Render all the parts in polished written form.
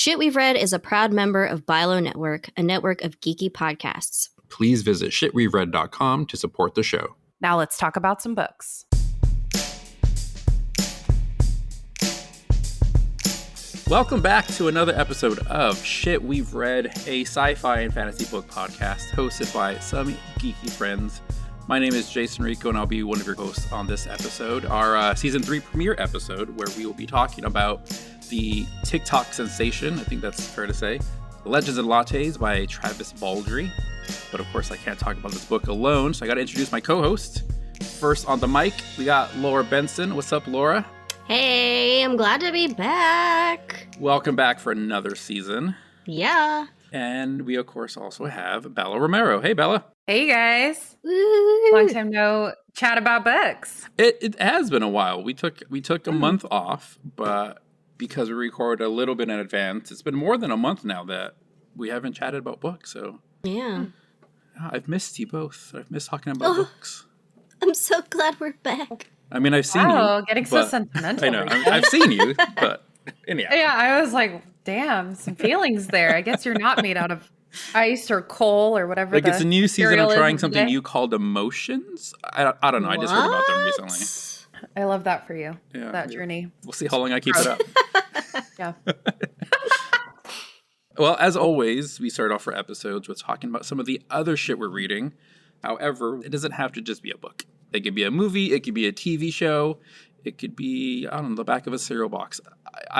Shit We've Read is a proud member of Bilo Network, a network of geeky podcasts. Please visit shitwe'veread.com to support the show. Now let's talk about some books. Welcome back to another episode of Shit We've Read, a sci-fi and fantasy book podcast hosted by some geeky friends. My name is Jason Rico, and I'll be one of your hosts on this episode, our Season 3 premiere episode, where we will be talking about the TikTok sensation, I think that's fair to say, Legends and Lattes by Travis Baldree. But of course, I can't talk about this book alone, so I got to introduce my co-host. First on the mic, we got Laura Benson. What's up, Laura? Hey, I'm glad to be back. Welcome back for another season. Yeah. And we, of course, also have Bella Romero. Hey, Bella. Hey, guys. Woo. Long time no chat about books. It has been a while. We took a month off, but because we recorded a little bit in advance, it's been more than a month now that we haven't chatted about books. So Yeah. I've missed you both. I've missed talking about books. I'm so glad we're back. I mean, I've seen you. Oh, getting so sentimental. I know. I've seen you, but anyhow. Yeah, I was like, damn, some feelings there. I guess you're not made out of ice or coal or whatever. Like, it's a new season of trying something today. new called Emotions. I don't know. I just heard about them recently. I love that for you. Yeah, that journey. We'll see how long I keep it up. Yeah. Well, as always, we start off our episodes with talking about some of the other shit we're reading. However, it doesn't have to just be a book. It could be a movie. It could be a TV show. It could be, I don't know, the back of a cereal box.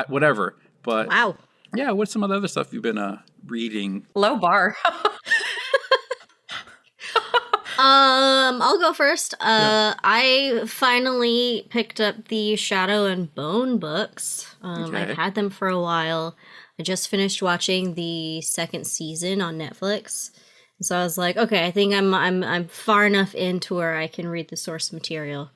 Whatever. But Wow. yeah, what's some of the other stuff you've been reading? Low bar. I'll go first. I finally picked up the Shadow and Bone books. Okay. I've had them for a while. I just finished watching the second season on Netflix. So I was like, okay, I think I'm far enough into where I can read the source material.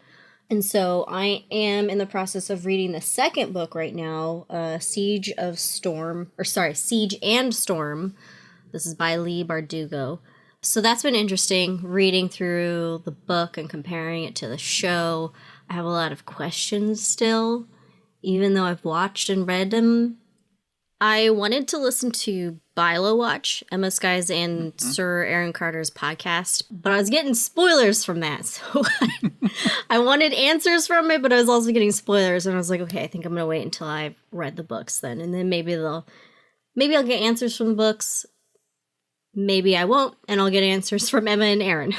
And so I am in the process of reading the second book right now, Siege and Storm. This is by Leigh Bardugo. So that's been interesting, reading through the book and comparing it to the show. I have a lot of questions still, even though I've watched and read them. I wanted to listen to Bilo Watch, Emma Sky's and Sir Aaron Carter's podcast, but I was getting spoilers from that. So I wanted answers from it, but I was also getting spoilers. And I was like, okay, I think I'm going to wait until I've read the books then. And then maybe I'll get answers from the books. Maybe I won't, and I'll get answers from Emma and Aaron.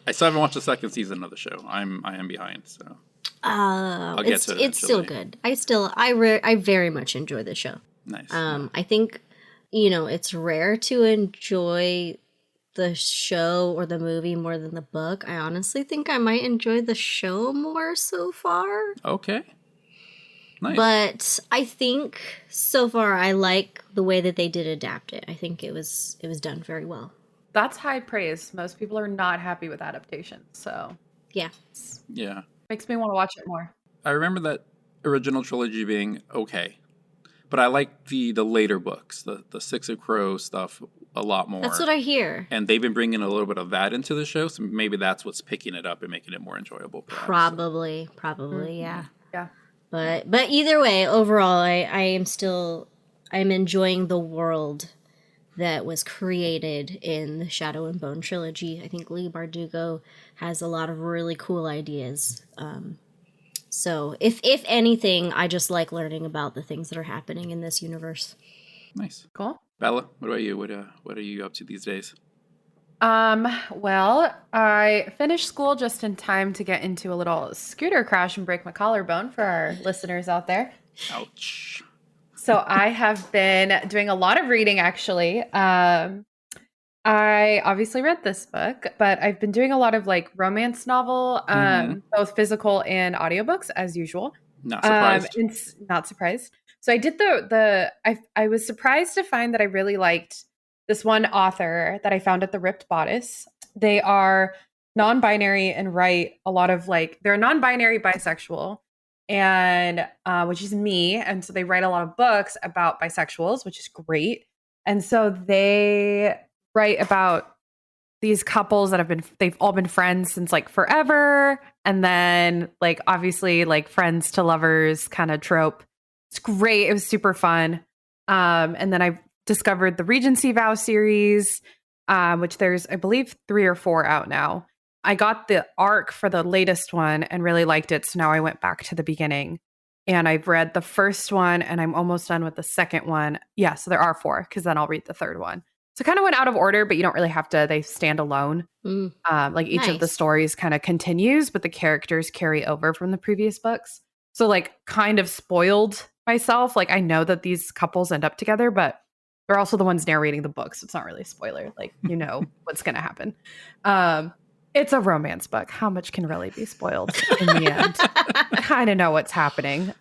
I still haven't watched the second season of the show. I am behind, so I'll get to it. It's still good. I very much enjoy the show. Nice. I think, it's rare to enjoy the show or the movie more than the book. I honestly think I might enjoy the show more so far. Okay. Nice. But I think so far I like the way that they did adapt it. I think it was done very well. That's high praise. Most people are not happy with adaptations. So Yeah. Yeah. Makes me want to watch it more. I remember that original trilogy being okay. But I like the later books, the Six of Crows stuff a lot more. That's what I hear. And they've been bringing a little bit of that into the show, so maybe that's what's picking it up and making it more enjoyable. Perhaps. Probably, yeah. Yeah. But either way, overall, I'm enjoying the world that was created in the Shadow and Bone trilogy. I think Leigh Bardugo has a lot of really cool ideas. So if anything, I just like learning about the things that are happening in this universe. Nice. Cool. Bella, what about you? What are you up to these days? Well, I finished school just in time to get into a little scooter crash and break my collarbone for our listeners out there. Ouch. So I have been doing a lot of reading, actually. I obviously read this book, but I've been doing a lot of like romance novel, both physical and audiobooks as usual. Not surprised. Not surprised. So I did I was surprised to find that I really liked this one author that I found at the Ripped Bodice. They are non-binary and write a lot of they're non-binary bisexual, and which is me. And so they write a lot of books about bisexuals, which is great. And so they write about these couples that they've all been friends since forever. And then obviously friends to lovers kind of trope. It's great. It was super fun. And then I discovered the Regency Vow series, which there's, I believe, 3 or 4 out now. I got the arc for the latest one and really liked it. So now I went back to the beginning and I've read the first one and I'm almost done with the second one. Yeah, so there are 4 because then I'll read the third one. So kind of went out of order, but you don't really have to. They stand alone. Like each of the stories kind of continues, but the characters carry over from the previous books. So like kind of spoiled myself. Like I know that these couples end up together, but they're also the ones narrating the book. So it's not really a spoiler. Like, you know what's going to happen. It's a romance book. How much can really be spoiled in the end? I kind of know what's happening.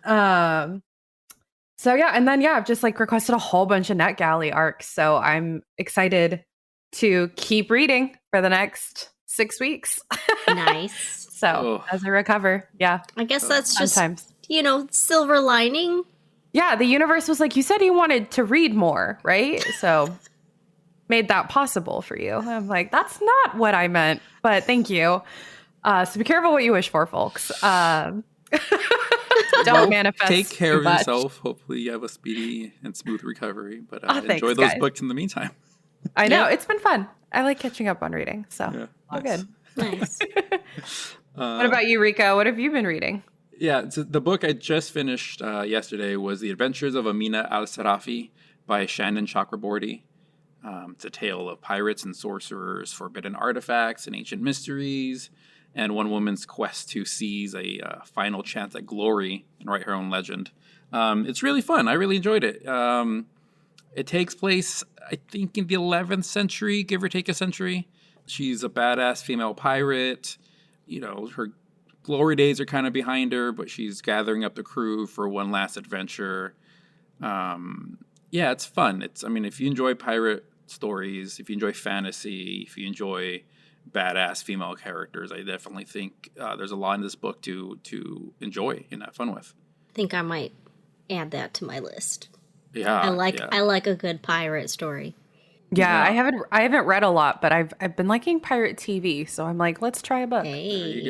So yeah, and then I've just like requested a whole bunch of NetGalley arcs. So I'm excited to keep reading for the next 6 weeks. Nice. So as I recover, I guess that's just sometimes, silver lining. Yeah, the universe was like, you said you wanted to read more, right? So made that possible for you. I'm like, that's not what I meant, but thank you. So be careful what you wish for, folks. Don't manifest. Take care of much. yourself. Hopefully you have a speedy and smooth recovery. But thanks, enjoy those guys. books in the meantime. I know. It's been fun. I like catching up on reading. So all nice. good. Nice. What about you, Rico? What have you been reading? Yeah, so the book I just finished yesterday was The Adventures of Amina al-Sarafi by Shannon Chakraborty. It's a tale of pirates and sorcerers, forbidden artifacts, and ancient mysteries, and one woman's quest to seize a final chance at glory and write her own legend. It's really fun. I really enjoyed it. It takes place, I think, in the 11th century, give or take a century. She's a badass female pirate. Her glory days are kind of behind her, but she's gathering up the crew for one last adventure. It's fun. If you enjoy pirate stories, if you enjoy fantasy, if you enjoy badass female characters, I definitely think there's a lot in this book to enjoy and have fun with. I think I might add that to my list. Yeah, I like a good pirate story. Yeah, I haven't read a lot, but I've been liking pirate TV, so I'm like, let's try a book. Hey.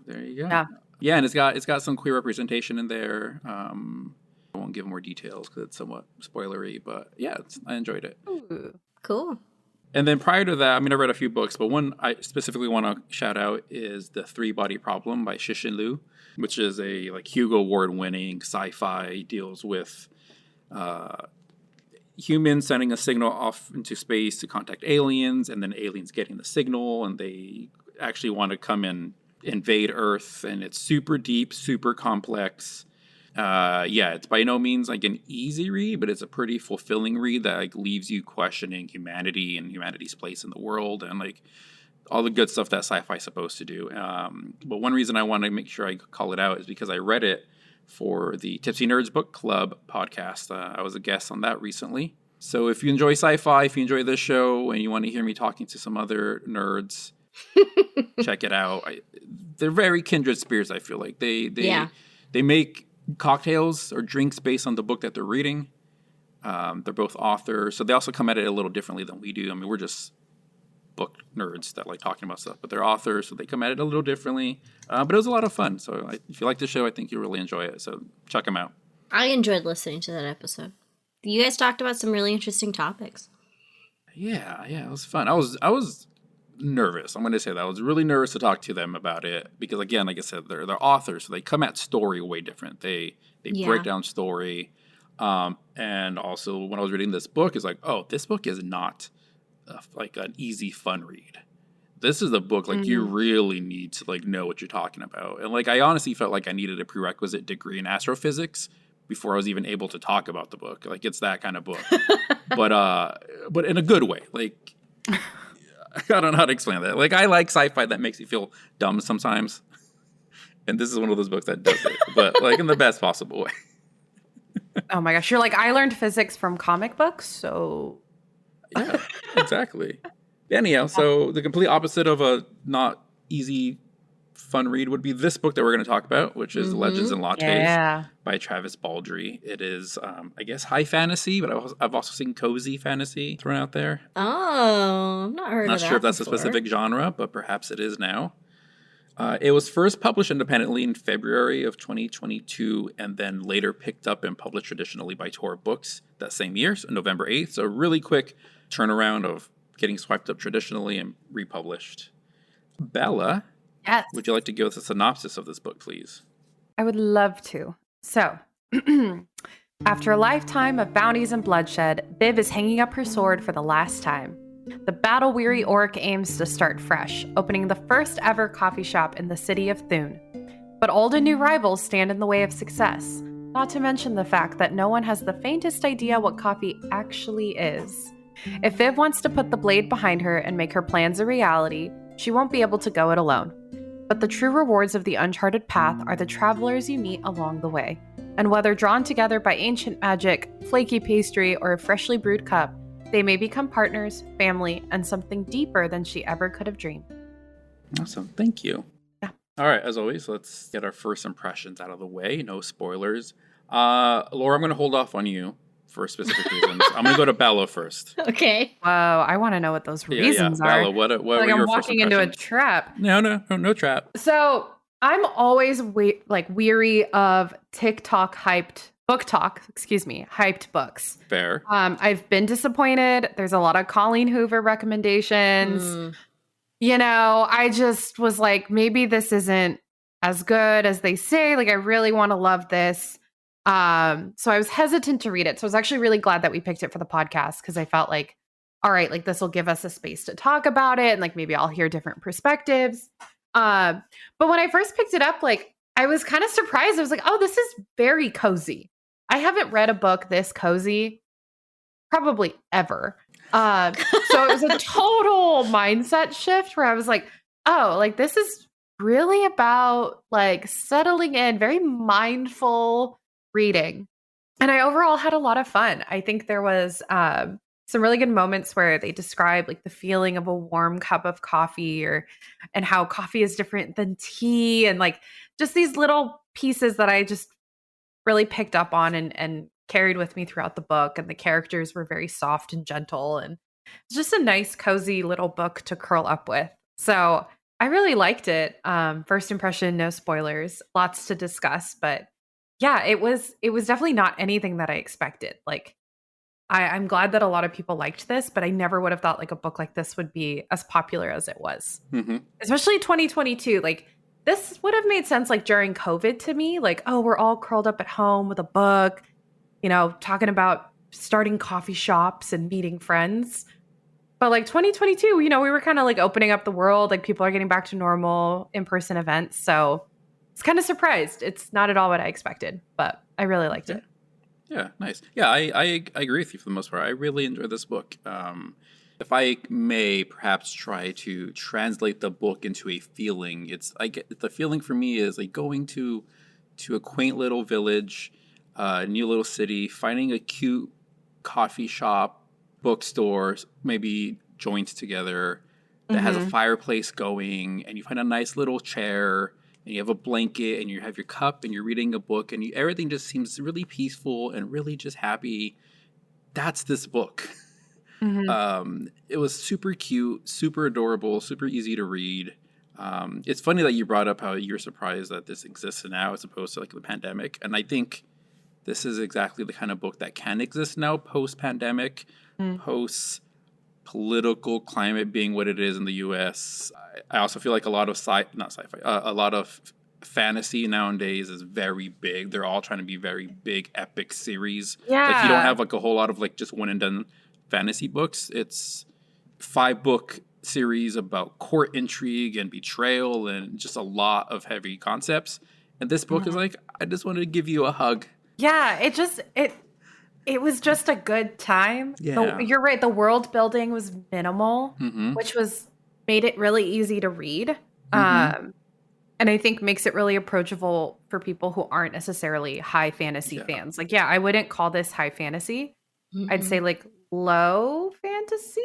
There you go. Yeah, and it's got some queer representation in there. I won't give more details because it's somewhat spoilery, but I enjoyed it. Ooh. Cool. And then prior to that, I read a few books, but one I specifically want to shout out is The Three-Body Problem by Cixin Liu, which is a Hugo Award-winning sci-fi, deals with humans sending a signal off into space to contact aliens, and then aliens getting the signal, and they actually want to come and invade Earth, and it's super deep, super complex. It's by no means like an easy read, but it's a pretty fulfilling read that leaves you questioning humanity and humanity's place in the world and all the good stuff that sci-fi is supposed to do. But one reason I want to make sure I call it out is because I read it for the Tipsy Nerds Book Club podcast. I was a guest on that recently. So if you enjoy sci-fi, if you enjoy this show, and you want to hear me talking to some other nerds, check it out. They're very kindred spirits, I feel like. They make cocktails or drinks based on the book that they're reading. They're both authors, so they also come at it a little differently than we do. We're just book nerds that like talking about stuff, but they're authors, so they come at it a little differently. But it was a lot of fun. So if you like the show, I think you'll really enjoy it. So check them out. I enjoyed listening to that episode. You guys talked about some really interesting topics. Yeah, it was fun. I was nervous. I'm going to say that I was really nervous to talk to them about it because, again, like I said, they're authors, so they come at story way different. They break down story, and also when I was reading this book, it's like, oh, this book is not an easy fun read. This is a book you really need to know what you're talking about, and I honestly felt like I needed a prerequisite degree in astrophysics before I was even able to talk about the book. It's that kind of book, but in a good way. I don't know how to explain that. I like sci-fi that makes you feel dumb sometimes. And this is one of those books that does it. But, in the best possible way. Oh, my gosh. You're I learned physics from comic books, so... Yeah, exactly. Anyhow, so the complete opposite of a not easy, fun read would be this book that we're going to talk about, which is Legends and Lattes by Travis Baldree. It is, I guess, high fantasy, but I've also seen cozy fantasy thrown out there. Oh, I've not heard of that. Not sure if that's before. a specific genre, but perhaps it is now. It was first published independently in February of 2022 and then later picked up and published traditionally by Tor Books that same year, so November 8th. So a really quick turnaround of getting swiped up traditionally and republished. Bella, Yes. would you like to give us a synopsis of this book, please? I would love to. So, after a lifetime of bounties and bloodshed, Viv is hanging up her sword for the last time. The battle-weary orc aims to start fresh, opening the first ever coffee shop in the city of Thune. But old and new rivals stand in the way of success, not to mention the fact that no one has the faintest idea what coffee actually is. If Viv wants to put the blade behind her and make her plans a reality, she won't be able to go it alone. But the true rewards of the uncharted path are the travelers you meet along the way. And whether drawn together by ancient magic, flaky pastry, or a freshly brewed cup, they may become partners, family, and something deeper than she ever could have dreamed. Awesome. Thank you. Yeah. All right. As always, let's get our first impressions out of the way. No spoilers. Laura, I'm going to hold off on you for specific reasons. I'm going to go to Bella first. Okay. Whoa, I want to know what those reasons are. Bella, what like were I'm your walking first into a impressions? trap. No trap. So I'm always weary of hyped books. Fair. I've been disappointed. There's a lot of Colleen Hoover recommendations. You know, I just was like, maybe this isn't as good as they say. Like, I really want to love this. So I was hesitant to read it. So I was actually really glad that we picked it for the podcast because I felt like, all right, like this will give us a space to talk about it and like maybe I'll hear different perspectives. But when I first picked it up, like I was kind of surprised. I was like, oh, this is very cozy. I haven't read a book this cozy probably ever. So it was a total mindset shift where I was like, oh, like this is really about like settling in, very mindful reading. And I overall had a lot of fun. I think there was some really good moments where they describe like the feeling of a warm cup of coffee and how coffee is different than tea and like just these little pieces that I just really picked up on and carried with me throughout the book. And the characters were very soft and gentle. And it's just a nice, cozy little book to curl up with. So I really liked it. First impression, no spoilers, lots to discuss. But yeah, it was definitely not anything that I expected. Like, I'm glad that a lot of people liked this, but I never would have thought like a book like this would be as popular as it was. Mm-hmm. Especially 2022. Like, this would have made sense like during COVID to me. Like, oh, we're all curled up at home with a book, you know, talking about starting coffee shops and meeting friends. But like 2022, you know, we were kind of like opening up the world. Like people are getting back to normal in-person events. So it's kind of surprised. It's not at all what I expected, but I really liked it. Yeah, nice. Yeah, I agree with you for the most part. I really enjoyed this book. If I may perhaps try to translate the book into a feeling, the feeling for me is like going to a quaint little village, new little city, finding a cute coffee shop, bookstore, maybe joined together that has a fireplace going, and you find a nice little chair, and you have a blanket, and you have your cup, and you're reading a book, and everything just seems really peaceful and really just happy. That's this book. It was super cute, super adorable, super easy to read. It's funny that you brought up how you're surprised that this exists now as opposed to like the pandemic. And I think this is exactly the kind of book that can exist now post-pandemic, post-political climate being what it is in the U.S. I also feel like a lot of a lot of fantasy nowadays is very big. They're all trying to be very big, epic series. Yeah. Like you don't have like a whole lot of like just one and done fantasy books. It's 5-book series about court intrigue and betrayal and just a lot of heavy concepts. And this book is like, I just wanted to give you a hug. Yeah, it was just a good time. Yeah. You're right. The world building was minimal, which made it really easy to read. And I think makes it really approachable for people who aren't necessarily high fantasy fans. Like, yeah, I wouldn't call this high fantasy. I'd say like low fantasy,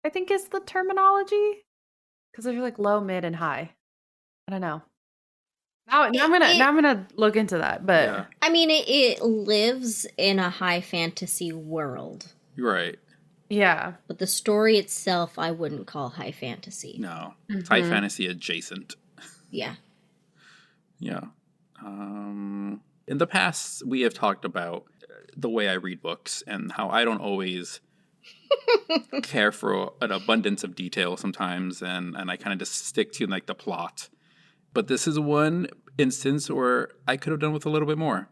I think is the terminology. Because I feel like low, mid, and high. I don't know. Now I'm gonna look into that. But I mean, it lives in a high fantasy world. Right. Yeah. But the story itself, I wouldn't call high fantasy. No. It's high fantasy adjacent. Yeah. Yeah. In the past, we have talked about the way I read books and how I don't always care for an abundance of detail sometimes, and I kind of just stick to like the plot. But this is one instance where I could have done with a little bit more.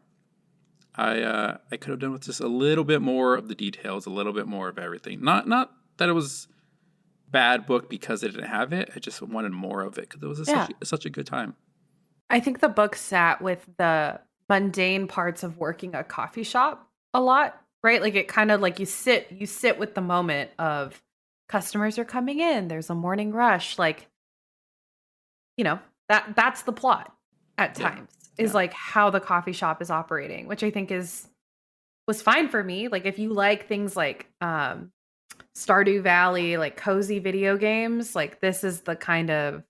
I could have done with just a little bit more of the details, a little bit more of everything. Not that it was bad book because it didn't have it. I just wanted more of it because it was such a good time. I think the book sat with the mundane parts of working a coffee shop a lot, right? Like it kind of like you sit with the moment of customers are coming in, there's a morning rush, like, you know, that's the plot at times is like how the coffee shop is operating, which I think was fine for me. Like if you like things like Stardew Valley, like cozy video games, like this is the kind of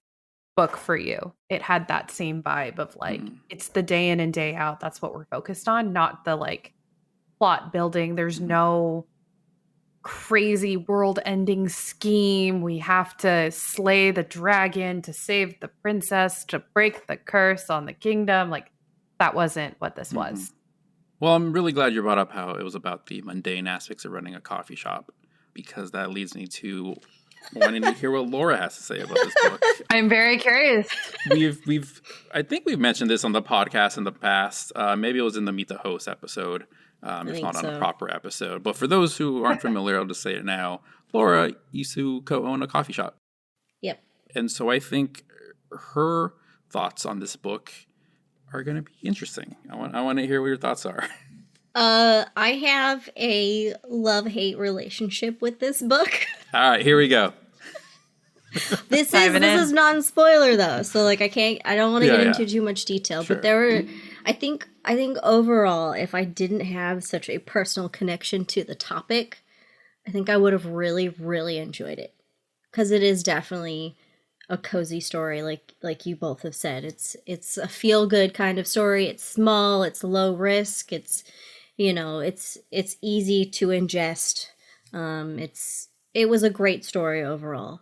book for you. It had that same vibe of like it's the day in and day out. That's what we're focused on, not the like plot building. There's no crazy world-ending scheme. We have to slay the dragon to save the princess to break the curse on the kingdom. Like that wasn't what this was. Well, I'm really glad you brought up how it was about the mundane aspects of running a coffee shop, because that leads me to wanting to hear what Laura has to say about this book. I'm very curious. I think we've mentioned this on the podcast in the past. Maybe it was in the Meet the Host episode, if not on a proper episode. But for those who aren't familiar, I'll just say it now. Laura used to co-own a coffee shop. Yep. And so I think her thoughts on this book are going to be interesting. I want to hear what your thoughts are. I have a love-hate relationship with this book. All right, here we go. This is non-spoiler though, so like I don't want to get into too much detail. Sure. But there were, I think overall, if I didn't have such a personal connection to the topic, I think I would have really, really enjoyed it, because it is definitely a cozy story, like you both have said. It's a feel-good kind of story. It's small. It's low risk. It's, you know, it's easy to ingest. It was a great story overall.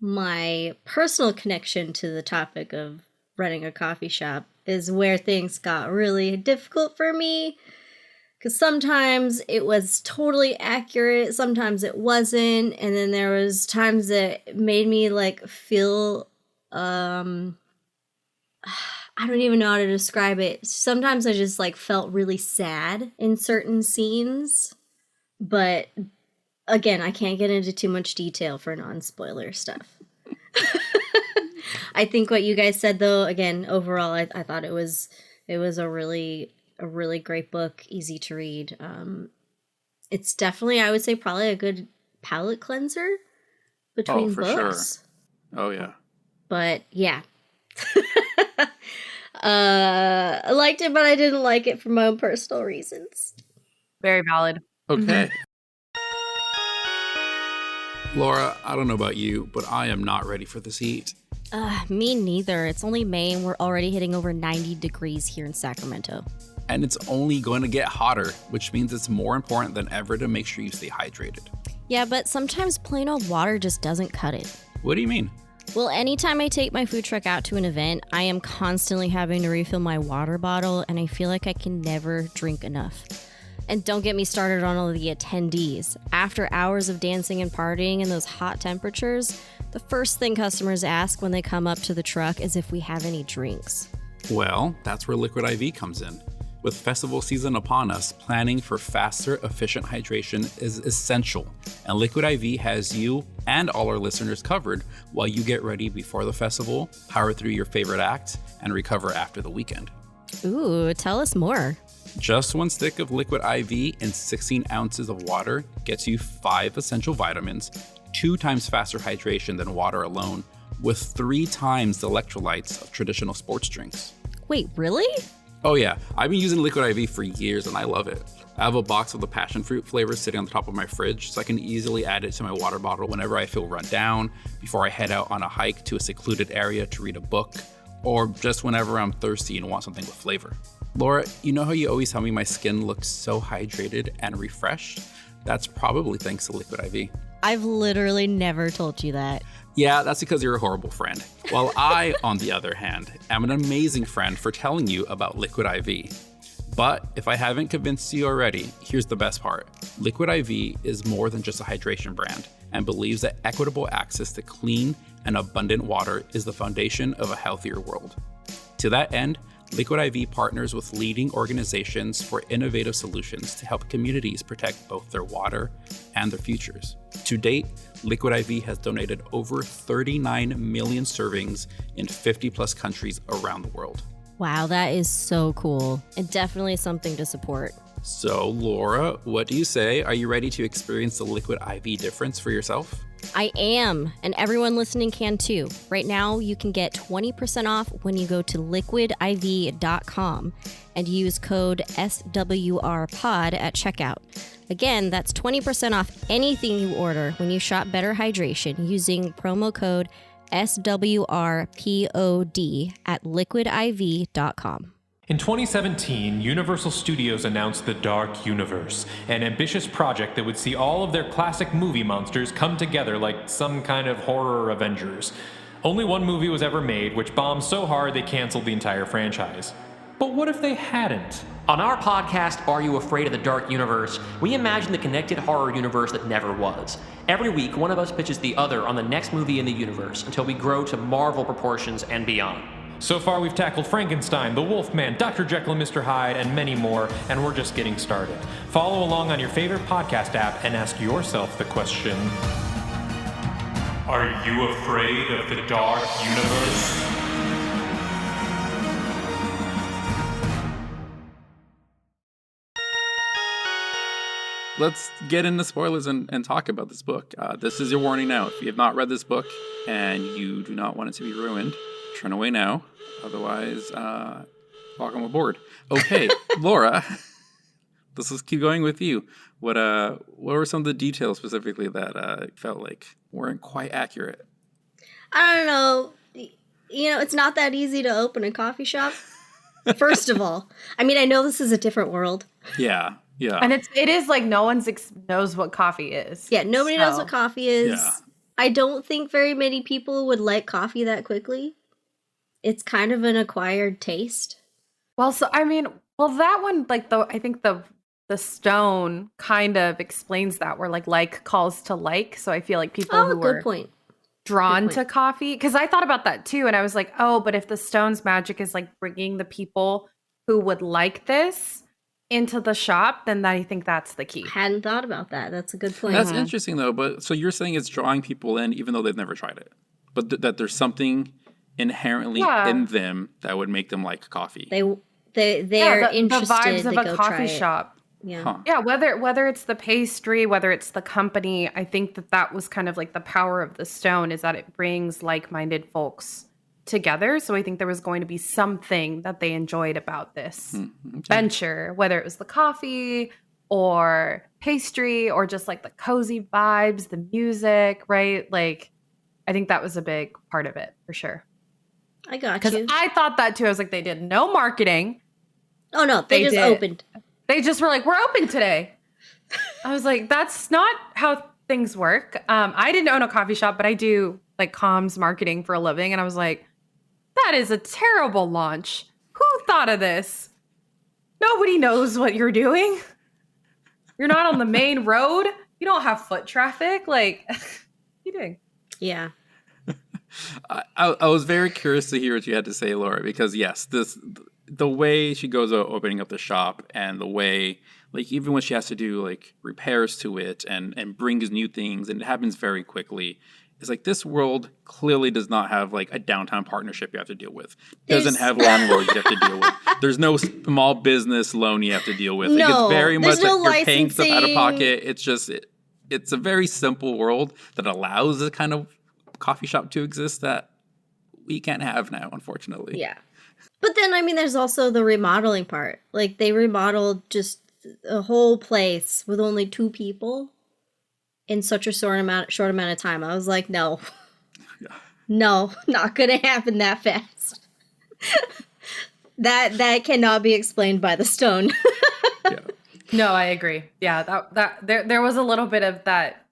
My personal connection to the topic of running a coffee shop is where things got really difficult for me, because sometimes it was totally accurate, sometimes it wasn't, and then there was times that made me like feel I don't even know how to describe it. Sometimes I just like felt really sad in certain scenes, but again, I can't get into too much detail for non-spoiler stuff. I think what you guys said, though, again, overall, I thought it was a really great book, easy to read. It's definitely, I would say, probably a good palate cleanser between books. Sure. Oh, yeah. But, yeah. I liked it, but I didn't like it for my own personal reasons. Very valid. Okay. Laura, I don't know about you, but I am not ready for this heat. Me neither. It's only May and we're already hitting over 90 degrees here in Sacramento. And it's only going to get hotter, which means it's more important than ever to make sure you stay hydrated. Yeah, but sometimes plain old water just doesn't cut it. What do you mean? Well, anytime I take my food truck out to an event, I am constantly having to refill my water bottle, and I feel like I can never drink enough. And don't get me started on all of the attendees. After hours of dancing and partying in those hot temperatures, the first thing customers ask when they come up to the truck is if we have any drinks. Well, that's where Liquid IV comes in. With festival season upon us, planning for faster, efficient hydration is essential. And Liquid IV has you and all our listeners covered while you get ready before the festival, power through your favorite act, and recover after the weekend. Ooh, tell us more. Just one stick of Liquid IV and 16 ounces of water gets you 5 essential vitamins, 2 times faster hydration than water alone, with 3 times the electrolytes of traditional sports drinks. Wait, really? Oh yeah, I've been using Liquid IV for years and I love it. I have a box of the passion fruit flavor sitting on the top of my fridge so I can easily add it to my water bottle whenever I feel run down, before I head out on a hike to a secluded area to read a book, or just whenever I'm thirsty and want something with flavor. Laura, you know how you always tell me my skin looks so hydrated and refreshed? That's probably thanks to Liquid IV. I've literally never told you that. Yeah, that's because you're a horrible friend. While I, on the other hand, am an amazing friend for telling you about Liquid IV. But if I haven't convinced you already, here's the best part. Liquid IV is more than just a hydration brand and believes that equitable access to clean and abundant water is the foundation of a healthier world. To that end, Liquid IV partners with leading organizations for innovative solutions to help communities protect both their water and their futures. To date, Liquid IV has donated over 39 million servings in 50 plus countries around the world. Wow, that is so cool. And definitely something to support. So, Laura, what do you say? Are you ready to experience the Liquid IV difference for yourself? I am, and everyone listening can too. Right now, you can get 20% off when you go to liquidiv.com and use code SWRPOD at checkout. Again, that's 20% off anything you order when you shop Better Hydration using promo code SWRPOD at liquidiv.com. In 2017, Universal Studios announced The Dark Universe, an ambitious project that would see all of their classic movie monsters come together like some kind of horror Avengers. Only one movie was ever made, which bombed so hard they canceled the entire franchise. But what if they hadn't? On our podcast, Are You Afraid of the Dark Universe? We imagine the connected horror universe that never was. Every week, one of us pitches the other on the next movie in the universe until we grow to Marvel proportions and beyond. So far, we've tackled Frankenstein, the Wolfman, Dr. Jekyll and Mr. Hyde, and many more, and we're just getting started. Follow along on your favorite podcast app and ask yourself the question, are you afraid of the dark universe? Let's get into spoilers and talk about this book. This is your warning now. If you have not read this book and you do not want it to be ruined, turn away now. Otherwise, welcome aboard. Okay, Laura, let's keep going with you. What were some of the details specifically that felt like weren't quite accurate? I don't know. You know, it's not that easy to open a coffee shop. First of all, I mean, I know this is a different world. Yeah. And it is like no one knows what coffee is. Yeah, nobody knows what coffee is. Yeah. I don't think very many people would like coffee that quickly. It's kind of an acquired taste. Well, so I mean, that one, like I think the stone kind of explains that, where like calls to like. So I feel like people who good were point. drawn to coffee, because I thought about that too, and I was like, oh, but if the stone's magic is like bringing the people who would like this into the shop, then I think that's the key. I hadn't thought about that. That's a good point. That's interesting though. But so you're saying it's drawing people in even though they've never tried it, but that there's something inherently in them that would make them like coffee. They're interested. The vibes of they a go coffee try it. shop. Yeah. Huh. Yeah, whether it's the pastry, whether it's the company, I think that was kind of like the power of the stone, is that it brings like-minded folks together. So I think there was going to be something that they enjoyed about this venture, whether it was the coffee or pastry or just like the cozy vibes, the music, right? Like, I think that was a big part of it for sure. I got Because you. I thought that too. I was like, they did no marketing. Oh no, they just opened. They just were like, we're open today. I was like, that's not how things work. I didn't own a coffee shop, but I do like comms marketing for a living. And I was like, that is a terrible launch. Who thought of this? Nobody knows what you're doing. You're not on the main road. You don't have foot traffic. Like, what are you doing? Yeah. I was very curious to hear what you had to say, Laura, because yes, the way she goes about opening up the shop and the way, like, even when she has to do like repairs to it and brings new things, and it happens very quickly. It's like this world clearly does not have like a downtown partnership you have to deal with. Doesn't have landlords you have to deal with. There's no small business loan you have to deal with. Like, it's very much no like you're paying stuff out of licensing. pocket. It's just it's a very simple world that allows a kind of coffee shop to exist that we can't have now, unfortunately. Yeah. But then, I mean, there's also the remodeling part. Like, they remodeled just a whole place with only 2 people in such a short amount of time. I was like, no. Yeah. No, not gonna happen that fast. That cannot be explained by the stone. Yeah. No, I agree. Yeah, that there was a little bit of that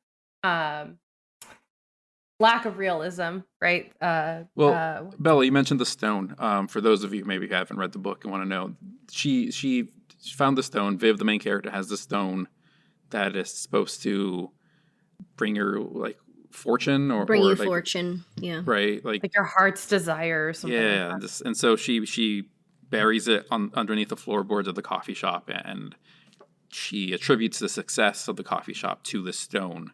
lack of realism, right? Well, Bella, you mentioned the stone. For those of you who maybe haven't read the book and want to know, she found the stone. Viv, the main character, has the stone that is supposed to bring her like fortune or Bring you like, fortune. Yeah. right? Like your heart's desire or something. Yeah, like that. and so she buries it underneath the floorboards of the coffee shop, and she attributes the success of the coffee shop to the stone,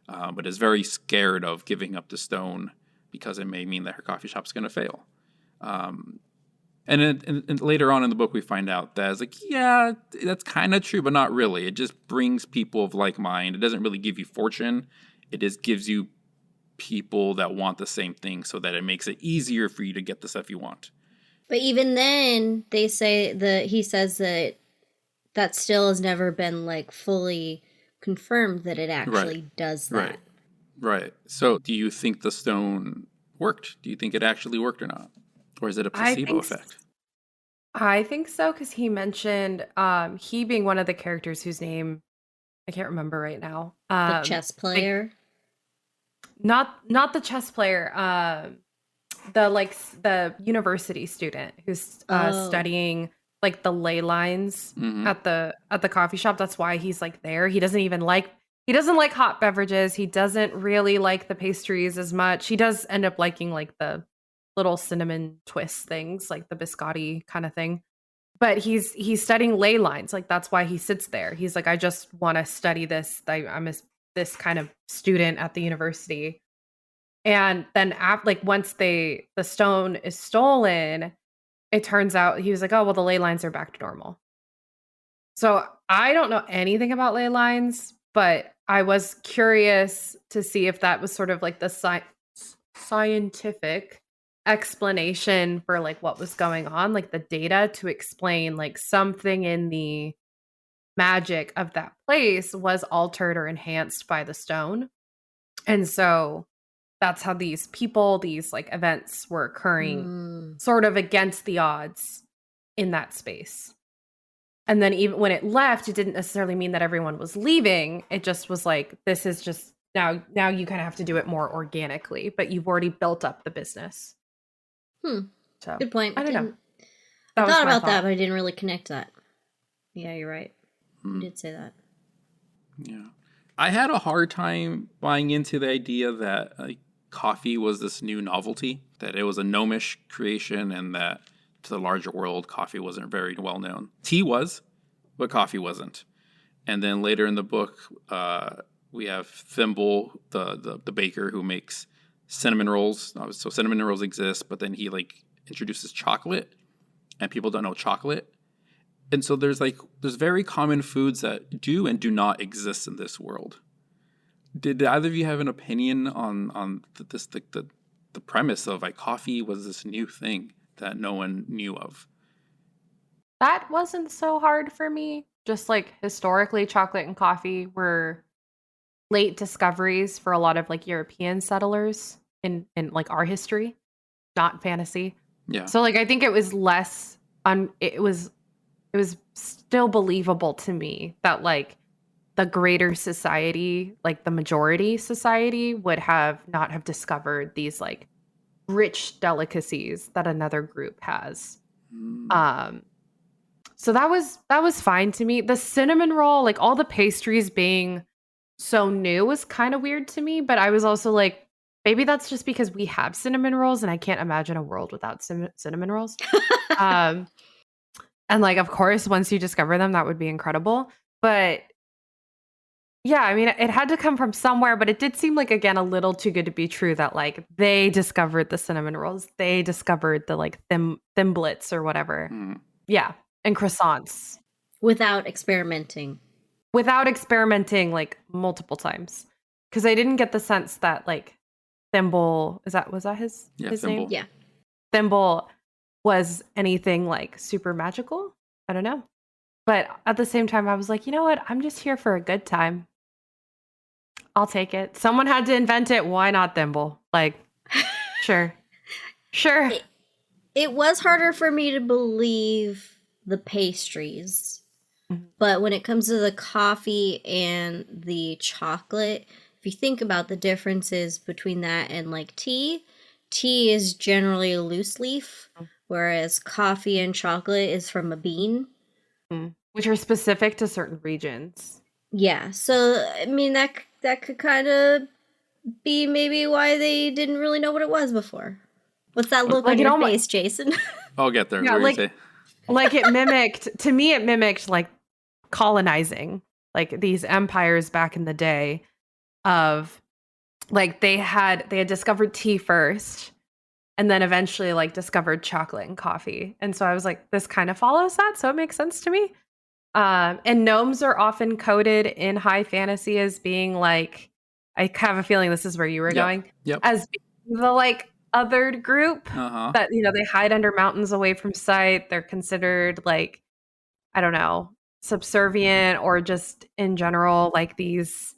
but is very scared of giving up the stone because it may mean that her coffee shop's going to fail. And later on in the book, we find out that it's like, yeah, that's kind of true, but not really. It just brings people of like mind. It doesn't really give you fortune. It just gives you people that want the same thing so that it makes it easier for you to get the stuff you want. But even then, they say he says that still has never been like fully confirmed that it actually does that. Right. So do you think the stone worked? Do you think it actually worked or not? Or is it a placebo effect? I think so, because he mentioned he being one of the characters whose name I can't remember right now. The chess player? Not the chess player. The university student who's studying like the ley lines at the coffee shop. That's why he's like there. He doesn't like hot beverages. He doesn't really like the pastries as much. He does end up liking like the little cinnamon twist things, like the biscotti kind of thing. But he's studying ley lines. Like that's why he sits there. He's like, I just want to study this. I'm this kind of student at the university. And then once the stone is stolen, it turns out he was like, oh, well, the ley lines are back to normal. So I don't know anything about ley lines, but I was curious to see if that was sort of like the scientific explanation for like what was going on, like the data to explain like something in the magic of that place was altered or enhanced by the stone. And so that's how these like events were occurring sort of against the odds in that space. And then even when it left, it didn't necessarily mean that everyone was leaving. It just was like, this is just now you kind of have to do it more organically, but you've already built up the business. So good point. I don't know. I thought about that, but I didn't really connect that. Yeah, you're right. You did say that. Yeah. I had a hard time buying into the idea that like coffee was this new novelty, that it was a gnomish creation, and that to the larger world, coffee wasn't very well known. Tea was, but coffee wasn't. And then later in the book, we have Thimble, the baker who makes cinnamon rolls. So cinnamon rolls exist, but then he like introduces chocolate, and people don't know chocolate. And so there's very common foods that do and do not exist in this world. Did either of you have an opinion on the premise of like coffee was this new thing that no one knew of? That wasn't so hard for me. Just like historically, chocolate and coffee were late discoveries for a lot of like European settlers in like our history, not fantasy. Yeah. So like I think it was less it was still believable to me that like the greater society, like the majority society, would not have discovered these like rich delicacies that another group has. So that was fine to me. The cinnamon roll, like all the pastries being so new was kind of weird to me, but I was also like, maybe that's just because we have cinnamon rolls and I can't imagine a world without cinnamon rolls. And like, of course, once you discover them, that would be incredible. But yeah, I mean, it had to come from somewhere, but it did seem like, again, a little too good to be true that like they discovered the cinnamon rolls. They discovered the like thimblets or whatever. Yeah. And croissants. Without experimenting Like multiple times. Because I didn't get the sense that like Thimble, was that his Thimble. name? Yeah. Thimble was anything like super magical. I don't know. But at the same time, I was like, you know what? I'm just here for a good time. I'll take it. Someone had to invent it. Why not Thimble? Like, sure. It was harder for me to believe the pastries. But when it comes to the coffee and the chocolate, if you think about the differences between that and like tea is generally a loose leaf, whereas coffee and chocolate is from a bean. Which are specific to certain regions. Yeah, so I mean that could kind of be maybe why they didn't really know what it was before. What's that look Like on it your almo- face, Jason? I'll get there. Yeah, What were you like- say? Like it mimicked like colonizing, like these empires back in the day of like they had discovered tea first and then eventually like discovered chocolate and coffee. And so I was like, this kind of follows that, so it makes sense to me. And gnomes are often coded in high fantasy as being like, I have a feeling this is where you were going, as being the like othered group that, you know, they hide under mountains away from sight. They're considered like, I don't know, subservient or just in general like these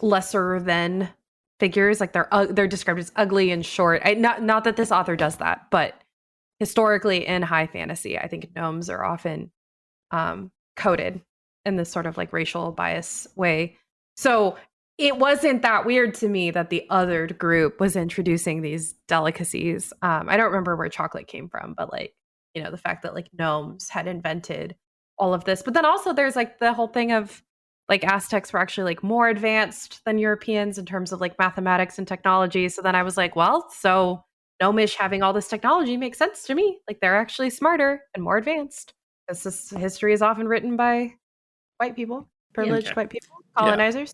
lesser than figures. Like they're described as ugly and short. Not that this author does that, but historically in high fantasy, I think gnomes are often coded in this sort of like racial bias way. So it wasn't that weird to me that the othered group was introducing these delicacies. I don't remember where chocolate came from, but like, you know, the fact that like gnomes had invented all of this. But then also there's like the whole thing of like Aztecs were actually like more advanced than Europeans in terms of like mathematics and technology. So then I was like, well, so Gnomish having all this technology makes sense to me. Like they're actually smarter and more advanced. This history is often written by white people, privileged white people, colonizers.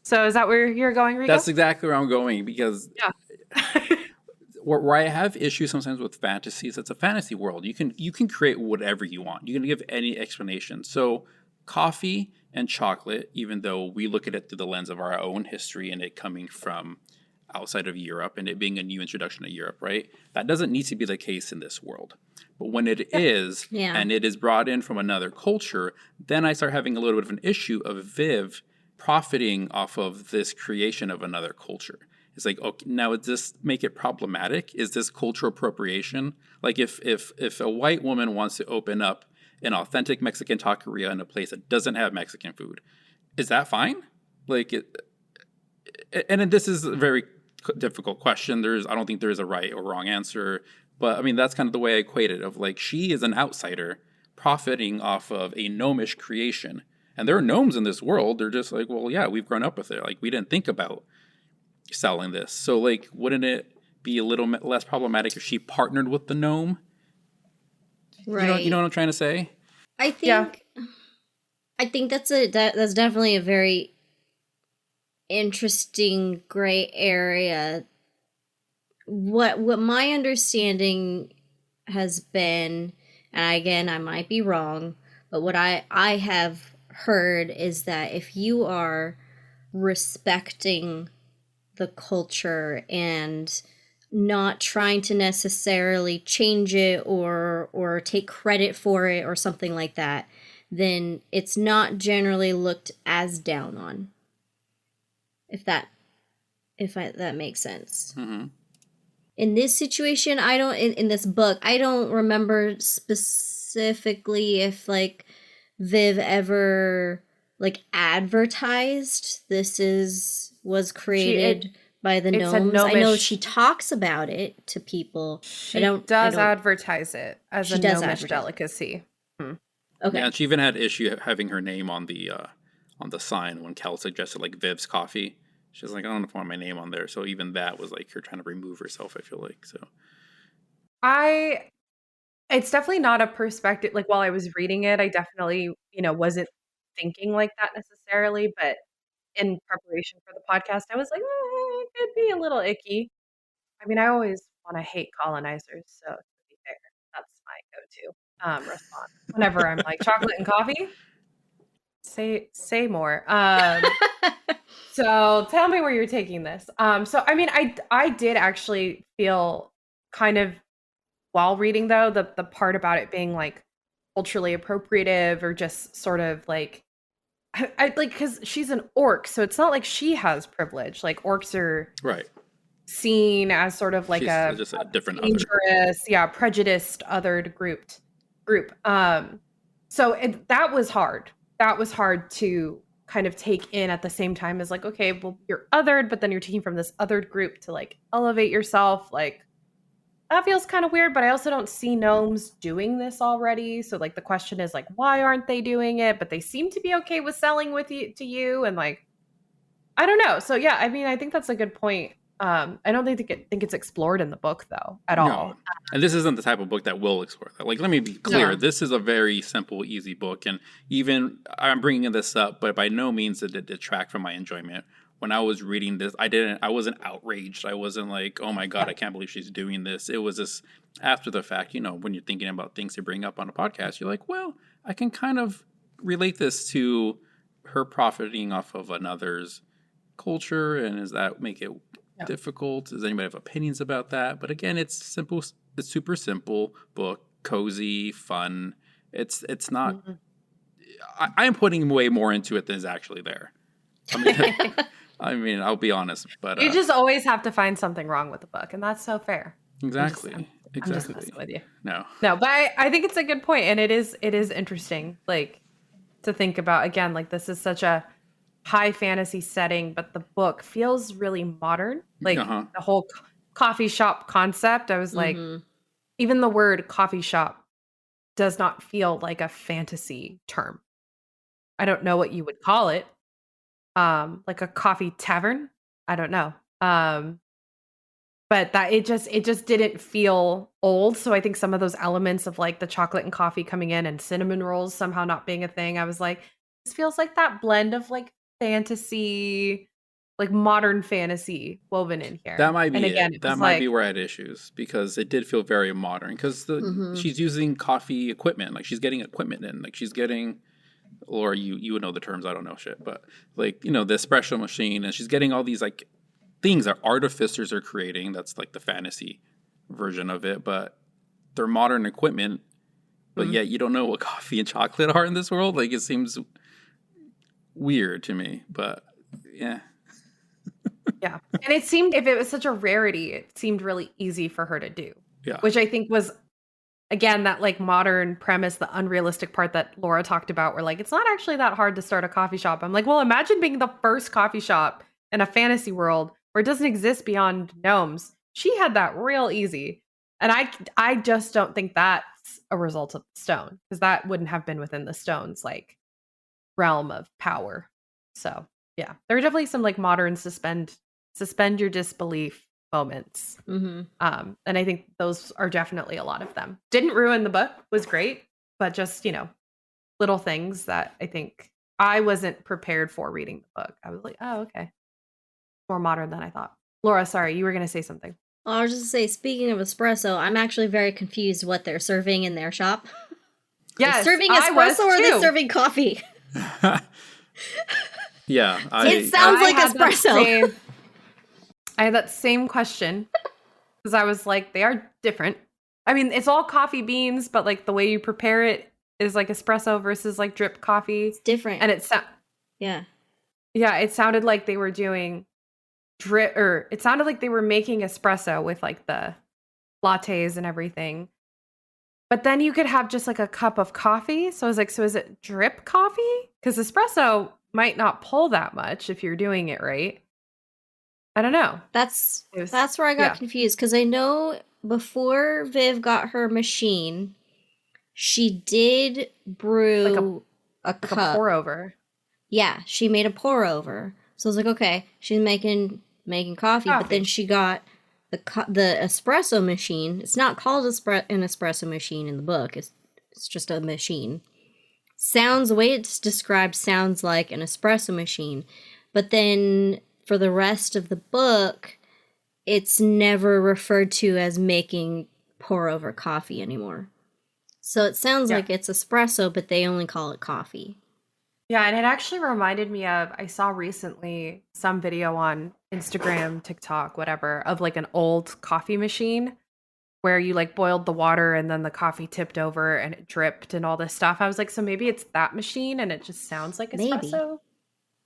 So is that where you're going, Rico? That's exactly where I'm going, because where I have issues sometimes with fantasies, it's a fantasy world. You can create whatever you want. You can give any explanation. So coffee and chocolate, even though we look at it through the lens of our own history and it coming from outside of Europe and it being a new introduction to Europe, right? That doesn't need to be the case in this world. But when it is, and it is brought in from another culture, then I start having a little bit of an issue of Viv profiting off of this creation of another culture. It's like, okay, now does this make it problematic? Is this cultural appropriation? Like if a white woman wants to open up an authentic Mexican taqueria in a place that doesn't have Mexican food, is that fine? Like, and this is a very difficult question. I don't think there's a right or wrong answer, but I mean, that's kind of the way I equate it, of like, she is an outsider profiting off of a gnomish creation. And there are gnomes in this world. They're just like, well, yeah, we've grown up with it. Like, we didn't think about selling this. So like, wouldn't it be a little less problematic if she partnered with the gnome? Right. You know what I'm trying to say? I think that's definitely a very interesting gray area. What my understanding has been, and again, I might be wrong, but what I have heard is that if you are respecting the culture and not trying to necessarily change it or take credit for it or something like that, then it's not generally looked as down on. If that makes sense. Mm-hmm. In this situation, I don't in this book, I don't remember specifically if like Viv ever like advertised this was created by the gnomes. I know she talks about it to people. She does advertise it as a gnomish delicacy. Okay. Yeah, and she even had issue having her name on the sign when Kel suggested like Viv's Coffee. She's like, I don't know if I want my name on there. So even that was like her trying to remove herself, I feel like. So it's definitely not a perspective. Like while I was reading it, I definitely, wasn't thinking like that necessarily. But in preparation for the podcast, I was like, it could be a little icky. I mean, I always want to hate colonizers. So to be fair, that's my go-to response. Whenever I'm like, chocolate and coffee? Say more. So tell me where you're taking this. So I mean, I did actually feel kind of, while reading though, the part about it being like culturally appropriative or just sort of like, I like, because she's an orc, so it's not like she has privilege. Like orcs are seen as sort of like just a different dangerous, prejudiced, othered group. So that was hard. That was hard to kind of take in at the same time as like, okay, well, you're othered, but then you're taking from this othered group to like elevate yourself. Like that feels kind of weird, but I also don't see gnomes doing this already. So like the question is like, why aren't they doing it? But they seem to be okay with selling with you to you. And like, I don't know. So yeah, I mean, I think that's a good point. I don't think it's explored in the book though at all. No. And this isn't the type of book that will explore that. Like, let me be clear. No. This is a very simple, easy book. And even I'm bringing this up, but by no means did it detract from my enjoyment. When I was reading this, I wasn't outraged. I wasn't like, oh my God, I can't believe she's doing this. It was just after the fact, when you're thinking about things to bring up on a podcast, you're like, well, I can kind of relate this to her profiting off of another's culture. And does that make it difficult? Does anybody have opinions about that? But again, it's simple. It's super simple book, cozy, fun. It's not. I'm putting way more into it than is actually there. I mean, I'll be honest, but you just always have to find something wrong with the book, and that's so fair. Exactly. I'm just messing with you. No, but I think it's a good point, and it is interesting, like to think about again. Like this is such a high fantasy setting, but the book feels really modern. Like the whole coffee shop concept. I was like, even the word coffee shop does not feel like a fantasy term. I don't know what you would call it. Like a coffee tavern. I don't know. But that it just didn't feel old. So I think some of those elements of like the chocolate and coffee coming in and cinnamon rolls somehow not being a thing. I was like, this feels like that blend of like fantasy, like modern fantasy woven in here. That might be and again, that might be where I had issues because it did feel very modern because she's using coffee equipment. Like she's getting equipment in. Like she's getting, or you would know the terms. I don't know shit, but like, the espresso machine, and she's getting all these like things that artificers are creating. That's like the fantasy version of it, but they're modern equipment. But yet you don't know what coffee and chocolate are in this world. Like it seems weird to me, but yeah. Yeah. And it seemed, if it was such a rarity, it seemed really easy for her to do. Yeah. Which I think was, again, that like modern premise, the unrealistic part that Laura talked about, where like, it's not actually that hard to start a coffee shop. I'm like, well, imagine being the first coffee shop in a fantasy world where it doesn't exist beyond gnomes. She had that real easy. And I just don't think that's a result of the stone, because that wouldn't have been within the stone's like realm of power. So yeah, there are definitely some like modern suspend your disbelief moments. And I think those are definitely a lot of them. Didn't ruin the book, was great, but just, little things that I think I wasn't prepared for reading the book. I was like, oh, okay. More modern than I thought. Laura, sorry, you were going to say something. Well, I was just going to say, speaking of espresso, I'm actually very confused what they're serving in their shop. Yes, serving espresso or are they serving coffee? Yeah. It sounds like espresso. I had that same question because I was like, they are different. I mean, it's all coffee beans, but like the way you prepare it is like espresso versus like drip coffee. It's different. And it sounded like they were doing drip, or it sounded like they were making espresso with like the lattes and everything. But then you could have just like a cup of coffee. So I was like, so is it drip coffee? Because espresso might not pull that much if you're doing it right. I don't know. That's where I got confused, because I know before Viv got her machine, she did brew a cup. A pour over. Yeah, she made a pour over. So I was like, okay, she's making coffee, but then she got the espresso machine. It's not called an espresso machine in the book. It's just a machine. The way it's described sounds like an espresso machine, but then for the rest of the book, it's never referred to as making pour over coffee anymore. So it sounds like it's espresso, but they only call it coffee. Yeah, and it actually reminded me of, I saw recently some video on Instagram, TikTok, whatever, of like an old coffee machine where you like boiled the water and then the coffee tipped over and it dripped and all this stuff. I was like, so maybe it's that machine and it just sounds like espresso?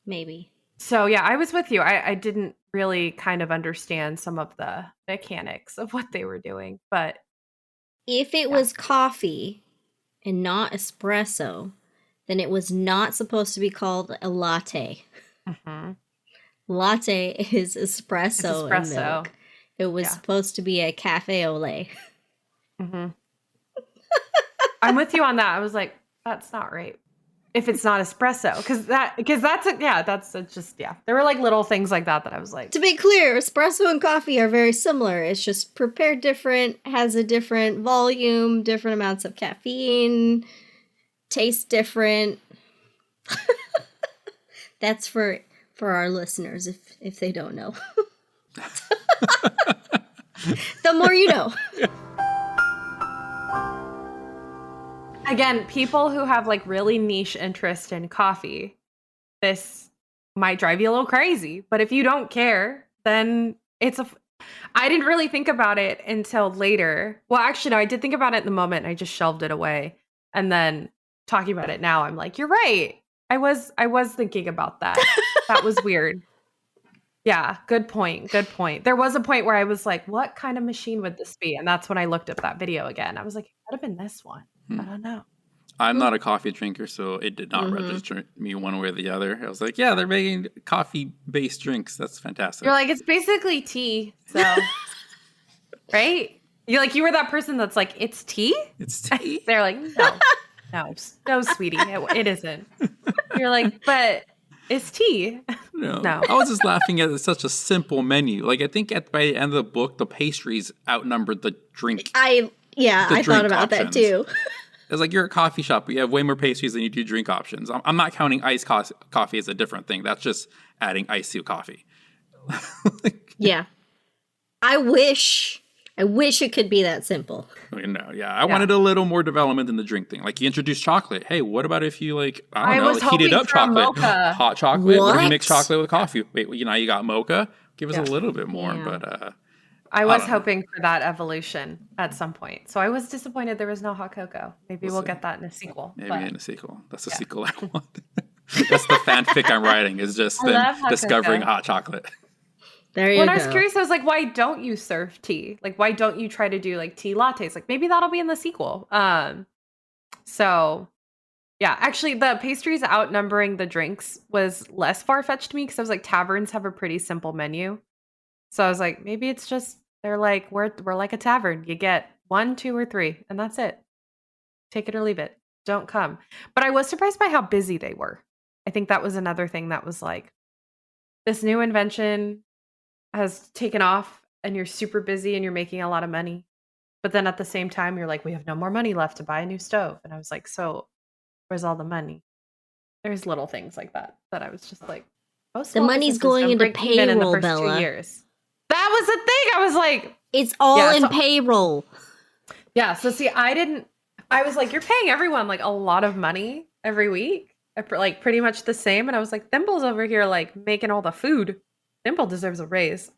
Maybe. So yeah, I was with you. I didn't really kind of understand some of the mechanics of what they were doing, but if it was coffee and not espresso, then it was not supposed to be called a latte. Mm-hmm. Latte is espresso and espresso. milk. It was supposed to be a cafe au lait. Mm-hmm. I'm with you on that. I was like, that's not right. If it's not espresso, there were like little things like that I was like. To be clear, espresso and coffee are very similar. It's just prepared different, has a different volume, different amounts of caffeine, tastes different. That's for our listeners if they don't know. The more you know. Again, people who have like really niche interest in coffee, this might drive you a little crazy. But if you don't care, then I didn't really think about it until later. Well, actually, no, I did think about it in the moment and I just shelved it away. And then talking about it now, I'm like, you're right. I was thinking about that. That was weird. Yeah, good point. Good point. There was a point where I was like, what kind of machine would this be? And that's when I looked up that video again. I was like, it could have been this one. I don't know. I'm not a coffee drinker, so it did not register me one way or the other. I was like, yeah, they're making coffee-based drinks. That's fantastic. You're like, it's basically tea. So, right? You were that person that's like, it's tea? It's tea? They're like, no, sweetie, it isn't. You're like, but it's tea. No. I was just laughing at such a simple menu. Like, I think by the end of the book, the pastries outnumbered the drink. I thought about that too. It's like you're a coffee shop, but you have way more pastries than you do drink options. I'm not counting iced coffee as a different thing. That's just adding ice to coffee. Yeah. I wish it could be that simple. No, yeah. I wanted a little more development in the drink thing. Like, you introduced chocolate. Hey, what about if you, heated up chocolate? Hot chocolate? What if you mix chocolate with coffee? Wait, now you got mocha? Give us a little bit more, but... I was hoping for that evolution at some point. So I was disappointed there was no hot cocoa. Maybe we'll get that in a sequel. Maybe in a sequel. That's the sequel I want. That's the fanfic I'm writing, is just them discovering hot chocolate. There you go. When I was curious, I was like, why don't you serve tea? Like, why don't you try to do like tea lattes? Like, maybe that'll be in the sequel. So yeah, actually the pastries outnumbering the drinks was less far-fetched to me because I was like, taverns have a pretty simple menu. So I was like, maybe it's just, they're like, we're like a tavern. You get 1, 2, or 3, and that's it. Take it or leave it. Don't come. But I was surprised by how busy they were. I think that was another thing that was like, this new invention has taken off and you're super busy and you're making a lot of money. But then at the same time, you're like, we have no more money left to buy a new stove. And I was like, so where's all the money? There's little things like that I was just like, the money's going into payroll, in the first Bella. 2 years. That was the thing. I was like, it's all in payroll. Yeah. So see, I was like, you're paying everyone like a lot of money every week, like pretty much the same. And I was like, Thimble's over here like making all the food. Thimble deserves a raise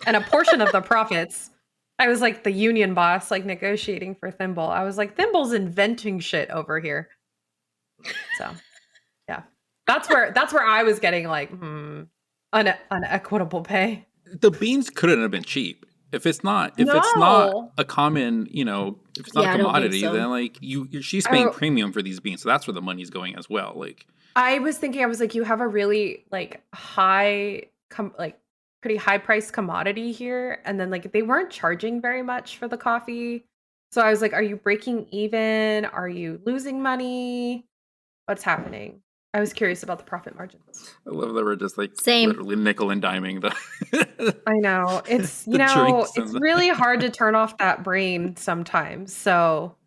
and a portion of the profits. I was like the union boss, like negotiating for Thimble. I was like, Thimble's inventing shit over here. So yeah, that's where I was getting like, unequitable pay. The beans couldn't have been cheap. If it's not a common, if it's not a commodity, then like she's paying premium for these beans. So that's where the money's going as well. Like, I was thinking, you have a really like pretty high price commodity here. And then like, they weren't charging very much for the coffee. So I was like, are you breaking even? Are you losing money? What's happening? I was curious about the profit margins. I love that we're just like literally nickel and diming the. I know it's it's really hard to turn off that brain sometimes. So,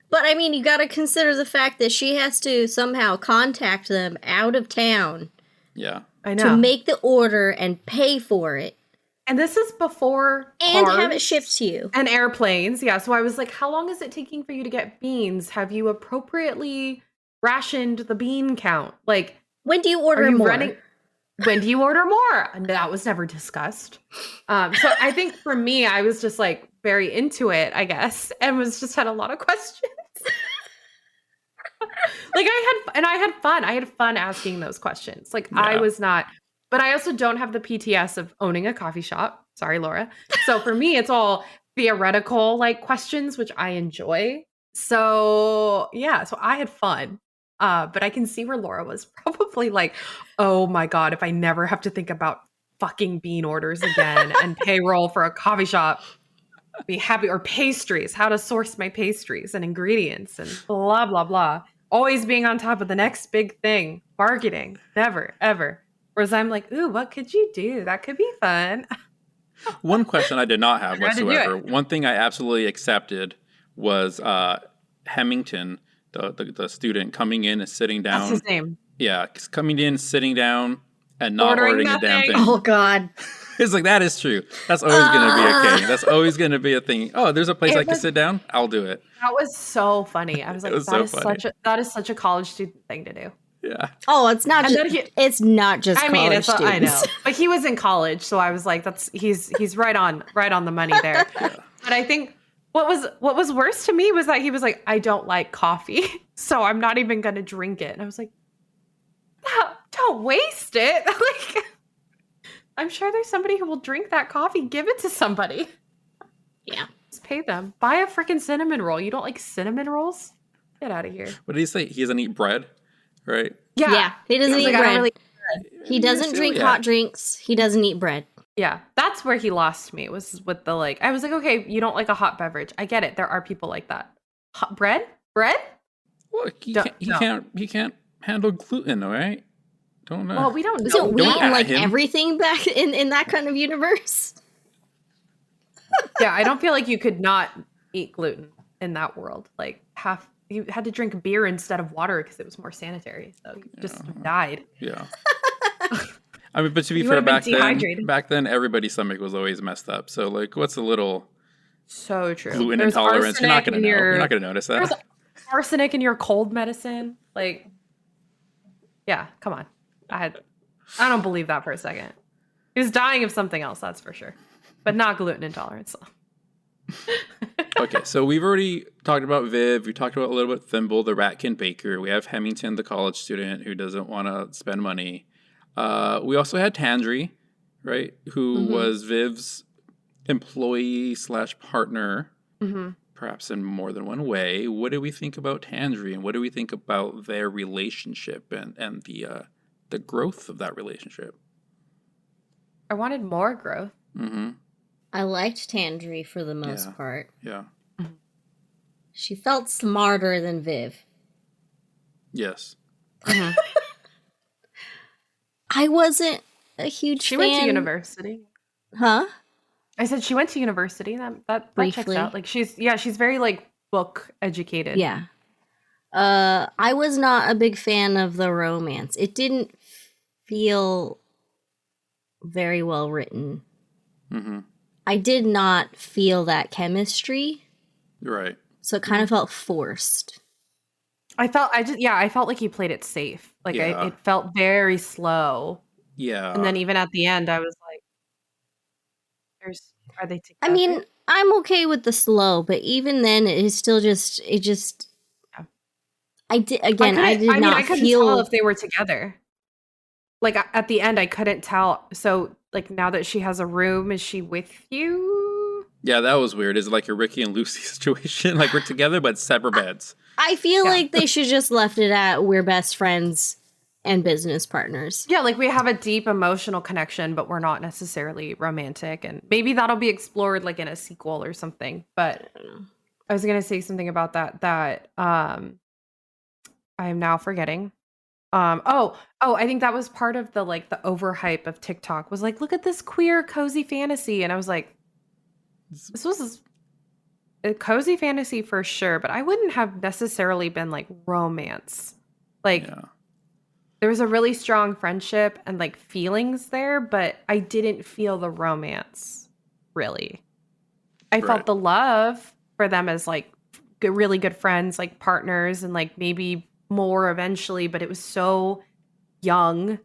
but I mean, you got to consider the fact that she has to somehow contact them out of town. Yeah, I know, to make the order and pay for it. And this is before and have it shipped to you and airplanes. Yeah, so I was like, how long is it taking for you to get beans? Have you appropriately rationed the bean count? Like, when do you order more? When do you order more? And that was never discussed. So I think for me, I was just like very into it, I guess, and had a lot of questions. Like I had fun. I had fun asking those questions. Like I was not, but I also don't have the PTS of owning a coffee shop. Sorry, Laura. So for me, it's all theoretical like questions, which I enjoy. So yeah, so I had fun. But I can see where Laura was probably like, oh my God, if I never have to think about fucking bean orders again and payroll for a coffee shop, be happy, or pastries, how to source my pastries and ingredients and blah, blah, blah. Always being on top of the next big thing, marketing, never, ever. Whereas I'm like, ooh, what could you do? That could be fun. One question I did not have Tried to do whatsoever. it. One thing I absolutely accepted was Hemington, the student, coming in and sitting down. That's his name. Yeah, coming in, sitting down, and not Ordering ordering a damn nothing. thing. Oh God. It's like, that is true. That's always going to be a thing. That's always going to be a thing. Oh, there's a place I can sit down? I'll do it. That was so funny. I was like, was that so is funny. that is such a college student thing to do. Yeah. Oh, it's not And just. then It's not just. I mean, college I know, students. but he was in college, so I was like, he's right on the money there. But I think what was worse to me was that he was like, I don't like coffee, so I'm not even gonna drink it. And I was like, no, don't waste it. Like, I'm sure there's somebody who will drink that coffee. Give it to somebody. Yeah. Just pay them. Buy a freaking cinnamon roll. You don't like cinnamon rolls? Get out of here. What did he say? He doesn't eat bread, right? Yeah. He doesn't I was eat like, I bread. don't really- He doesn't drink Yeah. hot drinks. He doesn't eat bread. Yeah, that's where he lost me, was with the like, I was like, okay, you don't like a hot beverage. I get it. There are people like that. Hot bread? Bread? Well, he No. can't handle gluten, all right? Don't know. Well, we don't So know. wheat Don't and at like him. everything back in that kind of universe. Yeah, I don't feel like you could not eat gluten in that world. Like, you had to drink beer instead of water because it was more sanitary. So you just died. Yeah. I mean, but to be You fair, would've been dehydrated. back then, everybody's stomach was always messed up. So, like, what's a little So true. gluten There's intolerance? You're not arsenic gonna in know. your- You're not gonna notice There's that. arsenic in your cold medicine. Like, yeah, come on. I don't believe that for a second. He was dying of something else, that's for sure. But not gluten intolerance. Okay, so we've already talked about Viv. We talked about a little bit Thimble, the Ratkin baker. We have Hemington, the college student who doesn't want to spend money. We also had Tandri, right, who was Viv's employee / partner, perhaps in more than one way. What do we think about Tandri, and what do we think about their relationship and the growth of that relationship? I wanted more growth. Mm-hmm. I liked Tandri for the most Yeah. part. Yeah. She felt smarter than Viv. Yes. I wasn't a huge She fan. went to university. Huh? I said she went to university. That checks Briefly. out. Like she's very like book educated. Yeah. I was not a big fan of the romance. It didn't feel very well written. Mm-hmm. I did not feel that chemistry, Right. so it kind of felt forced. I felt like he played it safe. Like Yeah. it felt very slow. Yeah. And then even at the end, I was like, are they together? I mean, I'm okay with the slow, but even then, it's still just. Yeah. I did again. I did I not couldn't feel tell if they were together. Like at the end, I couldn't tell. So like now that she has a room, is she with you? Yeah, that was weird. Is it like a Ricky and Lucy situation? Like we're together but separate beds. I feel Yeah. like they should just left it at we're best friends and business partners. Yeah, like we have a deep emotional connection, but we're not necessarily romantic. And maybe that'll be explored like in a sequel or something. But I was gonna say something about that I am now forgetting. I think that was part of the like the overhype of TikTok was like, look at this queer cozy fantasy. And I was like, this was a cozy fantasy for sure, but I wouldn't have necessarily been like romance. Like Yeah. there was a really strong friendship and like feelings there, but I didn't feel the romance really. I Right. felt the love for them as like really good friends, like partners, and like maybe more eventually, but it was so young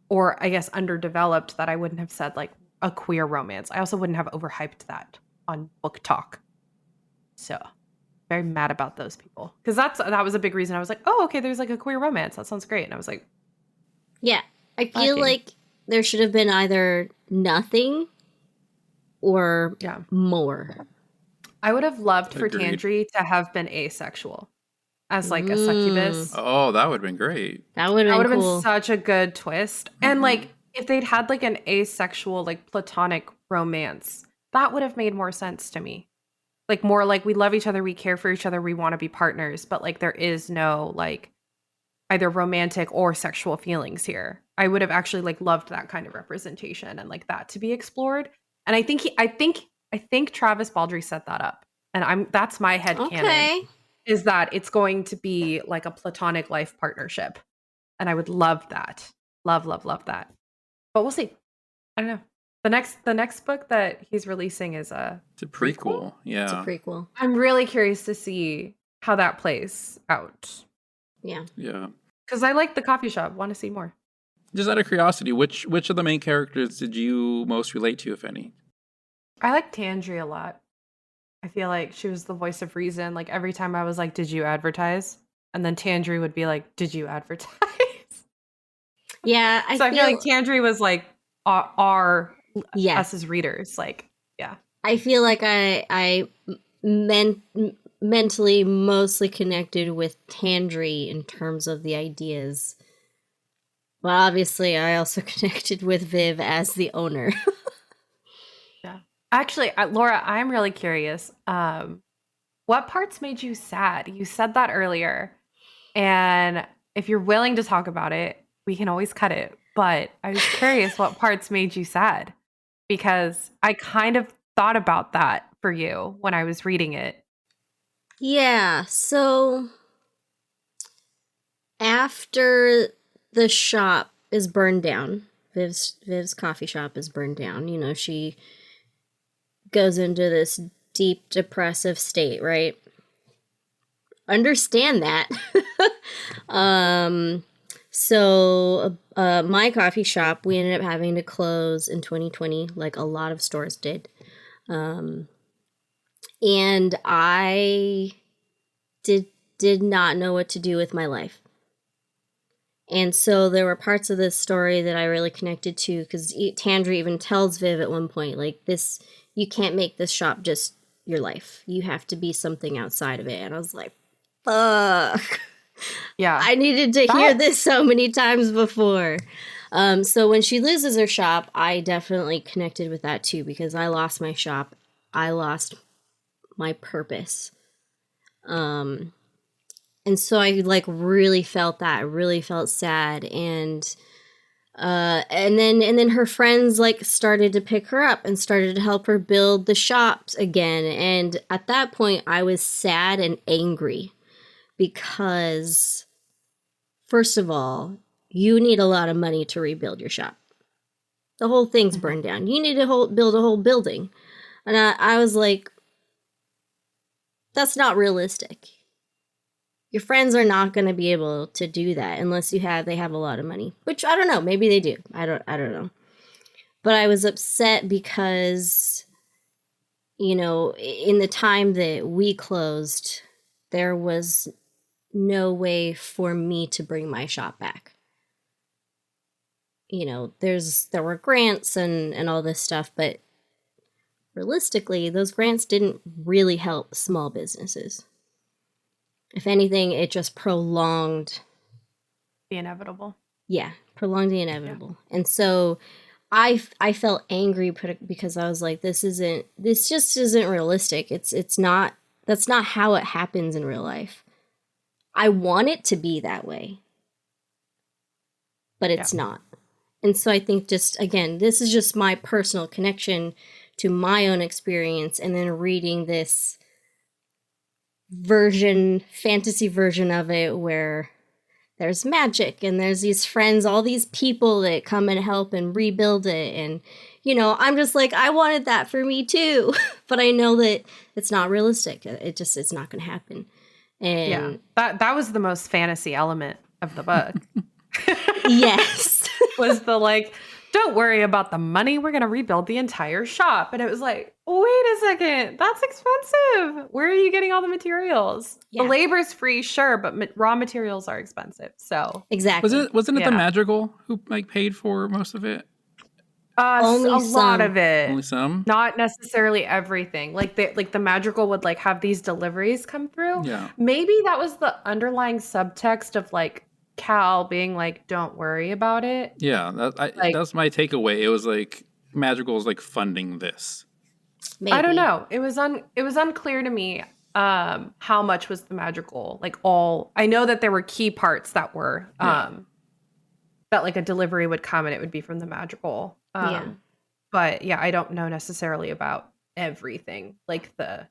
or I guess underdeveloped that I wouldn't have said like a queer romance. I also wouldn't have overhyped that on Book Talk. So very mad about those people because that was a big reason I was like, oh, okay, there's like a queer romance. That sounds great. And I was like, Yeah, I feel Okay. like there should have been either nothing or yeah. more. I would have loved for Agreed. Tandri to have been asexual. as like a succubus. Oh, that would have been great. That would That have would been have cool. been such a good twist. And like if they'd had like an asexual, like platonic romance, that would have made more sense to me. Like more like we love each other, we care for each other, we want to be partners, but like there is no like either romantic or sexual feelings here. I would have actually like loved that kind of representation and like that to be explored. And I think Travis Baldree set that up. And that's my headcanon. Okay. Is that it's going to be like a platonic life partnership. And I would love that. Love that. But we'll see. I don't know. The next book that he's releasing is It's a prequel. Yeah. It's a prequel. I'm really curious to see how that plays out. Yeah. Yeah. Because I like the coffee shop. Want to see more. Just out of curiosity, which of the main characters did you most relate to, if any? I like Tandri a lot. I feel like she was the voice of reason. Like every time I was like, did you advertise? And then Tandri would be like, did you advertise? Yeah. I feel like Tandri was like our yeah. us as readers. Like, yeah. I feel like I mentally mostly connected with Tandri in terms of the ideas. But obviously I also connected with Viv as the owner. Yeah. Actually, Laura, I'm really curious. What parts made you sad? You said that earlier. And if you're willing to talk about it, we can always cut it. But I was curious what parts made you sad. Because I kind of thought about that for you when I was reading it. Yeah, so after the shop is burned down, Viv's coffee shop is burned down, you know, she goes into this deep depressive state, right? Understand that. So my coffee shop, we ended up having to close in 2020, like a lot of stores did. And I did not know what to do with my life. And so there were parts of this story that I really connected to, because Tandri even tells Viv at one point, like, this, you can't make this shop just your life. You have to be something outside of it. And I was like, fuck. Yeah. I needed to hear this so many times before. So when she loses her shop, I definitely connected with that too, because I lost my shop. I lost my purpose. And so I like really felt that, really felt sad. And then her friends like started to pick her up and started to help her build the shops again. And at that point I was sad and angry because, first of all, you need a lot of money to rebuild your shop. The whole thing's burned down. You need to build a whole building. And I was like, that's not realistic. Your friends are not going to be able to do that unless they have a lot of money, which I don't know. Maybe they do. I don't know. But I was upset because, you know, in the time that we closed, there was no way for me to bring my shop back. You know, there were grants and all this stuff, but realistically, those grants didn't really help small businesses. If anything, it just prolonged the inevitable. Yeah, prolonged the inevitable. Yeah. And so I felt angry because I was like, this just isn't realistic. That's not how it happens in real life. I want it to be that way, but it's not. And so I think just, again, this is just my personal connection to my own experience, and then reading this fantasy version of it where there's magic and there's these friends, all these people that come and help and rebuild it. And, you know, I'm just like, I wanted that for me too, but I know that it's not realistic. It's not going to happen. And that was the most fantasy element of the book. Yes. Was the like, don't worry about the money. We're going to rebuild the entire shop. And it was like, wait a second. That's expensive. Where are you getting all the materials? Yeah. The labor's free, sure, but raw materials are expensive. So exactly. Wasn't it the Madrigal who like paid for most of it? Only a lot some. of it. Only some? Not necessarily everything. Like the magical would like have these deliveries come through. Yeah. Maybe that was the underlying subtext of like Cal being like, "Don't worry about it." Yeah, Like- that's my takeaway. It was like Magical was like funding this. Maybe. I don't know. It was unclear to me how much was the magical. Like all I know that there were key parts that were that like a delivery would come and it would be from the magical. Yeah. But yeah, I don't know necessarily about everything. Like I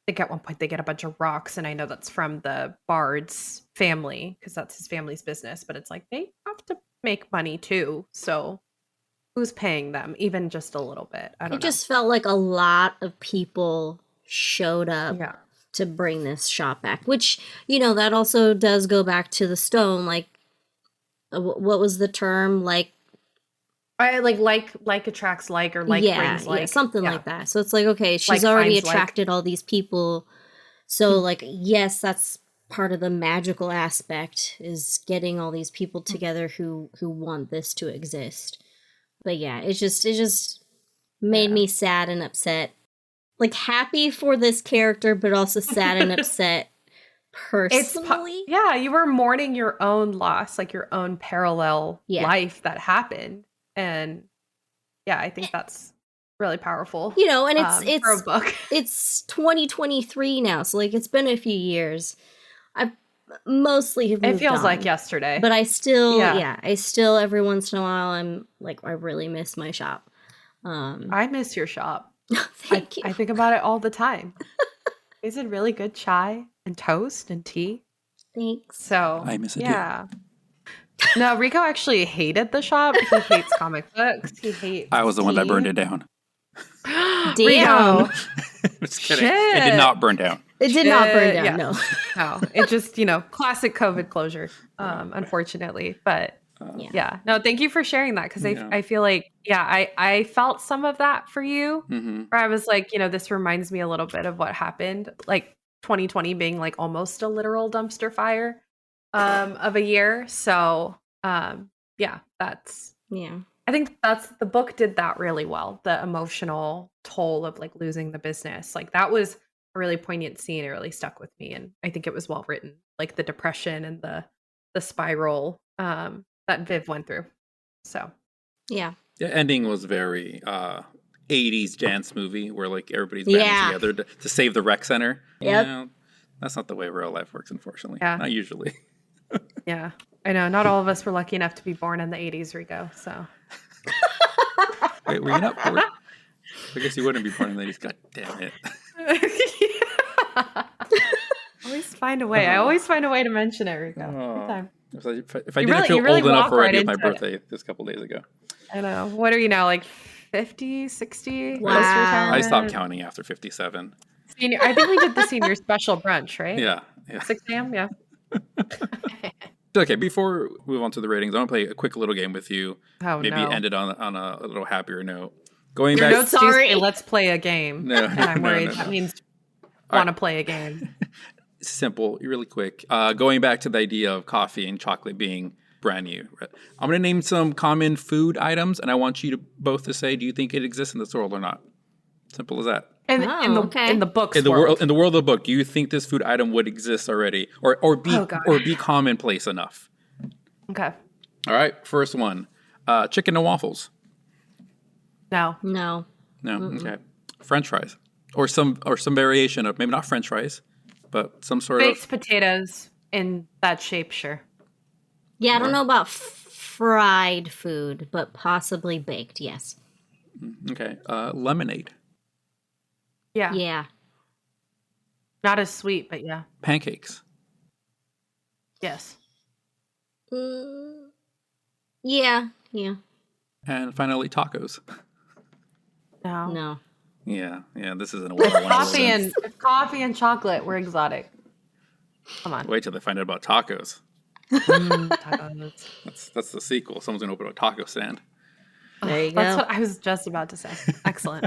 think at one point they get a bunch of rocks, and I know that's from the Bard's family because that's his family's business. But it's like they have to make money too, so who's paying them? Even just a little bit. I don't know. It just felt like a lot of people showed up Yeah. to bring this shop back, which, you know, that also does go back to the stone. Like, what was the term? Like, I like attracts like, or like brings like. yeah, something Yeah. like that. So it's like, okay, she's Like already finds like. attracted all these people. So like, yes, that's part of the magical aspect, is getting all these people together who want this to exist. But yeah, it just made me sad and upset. Like happy for this character, but also sad and upset personally. Yeah, you were mourning your own loss, like your own parallel life that happened. And yeah, I think that's really powerful. You know, and it's for a book. It's 2023 now, so like it's been a few years. I mostly have moved It feels on, like yesterday. but I still I still every once in a while I'm like, I really miss my shop. I miss your shop. Thank you. I think about it all the time. Is it really good chai and toast and tea? Thanks. So I miss it too. yeah. No, Rico actually hated the shop. He hates comic books. He hates. I was the one that tea. burned it down. Damn. Rico. Just kidding. It did not burn down. It did not burn down, Yeah. no. No, it just, classic COVID closure, unfortunately. But yeah, no, thank you for sharing that, because I feel like, I felt some of that for you, where I was like, this reminds me a little bit of what happened, like 2020 being like almost a literal dumpster fire of a year. So I think the book did that really well. The emotional toll of like losing the business, like that was a really poignant scene. It really stuck with me, and I think it was well written. Like the depression and the spiral that Viv went through. So Yeah. The ending was very 80s dance movie where like everybody's banding together to save the rec center. Yep. That's not the way real life works, unfortunately. Yeah. Not usually. yeah, I know. Not all of us were lucky enough to be born in the 80s, Rico. So Wait, were you not born? I guess you wouldn't be born in the 80s. God damn it. always find a way. I always find a way to mention it, Rico. Every time. So if I You didn't really- feel you really old enough walk already, right it was my into it. birthday just a couple days ago. I know. What are you now, like 50, 60? Wow. Close to I retirement? stopped counting after 57. Senior, I think we did the senior special brunch, right? Yeah. 6 a.m. Yeah. Okay, before we move on to the ratings, I want to play a quick little game with you. Oh, Maybe no. end it on a little happier note. Going Your back. notes do Sorry. say, let's play a game. No, and I'm no, worried no, that no. means All want to right. play a game. Simple, really quick. Going back to the idea of coffee and chocolate being brand new. I'm going to name some common food items, and I want you to both to say, do you think it exists in this world or not? Simple as that. In okay. the books In the world. in the world of the book, do you think this food item would exist already, or Oh, God. be commonplace enough? Okay. All right, first one, chicken and waffles. No. No. No, okay. French fries, or some variation of, maybe not French fries, but some sort Baked of. potatoes in that shape, sure. Yeah, I don't know about fried food, but possibly baked, yes. Okay, lemonade, Yeah. Yeah. Not as sweet, but yeah. pancakes, Yes. Yeah. and finally tacos. No. No. Yeah. This isn't a one of those. If coffee and chocolate were exotic. Come on. Wait till they find out about tacos. Tacos. That's the sequel. Someone's gonna open a taco stand. There you That's go. what I was just about to say. Excellent.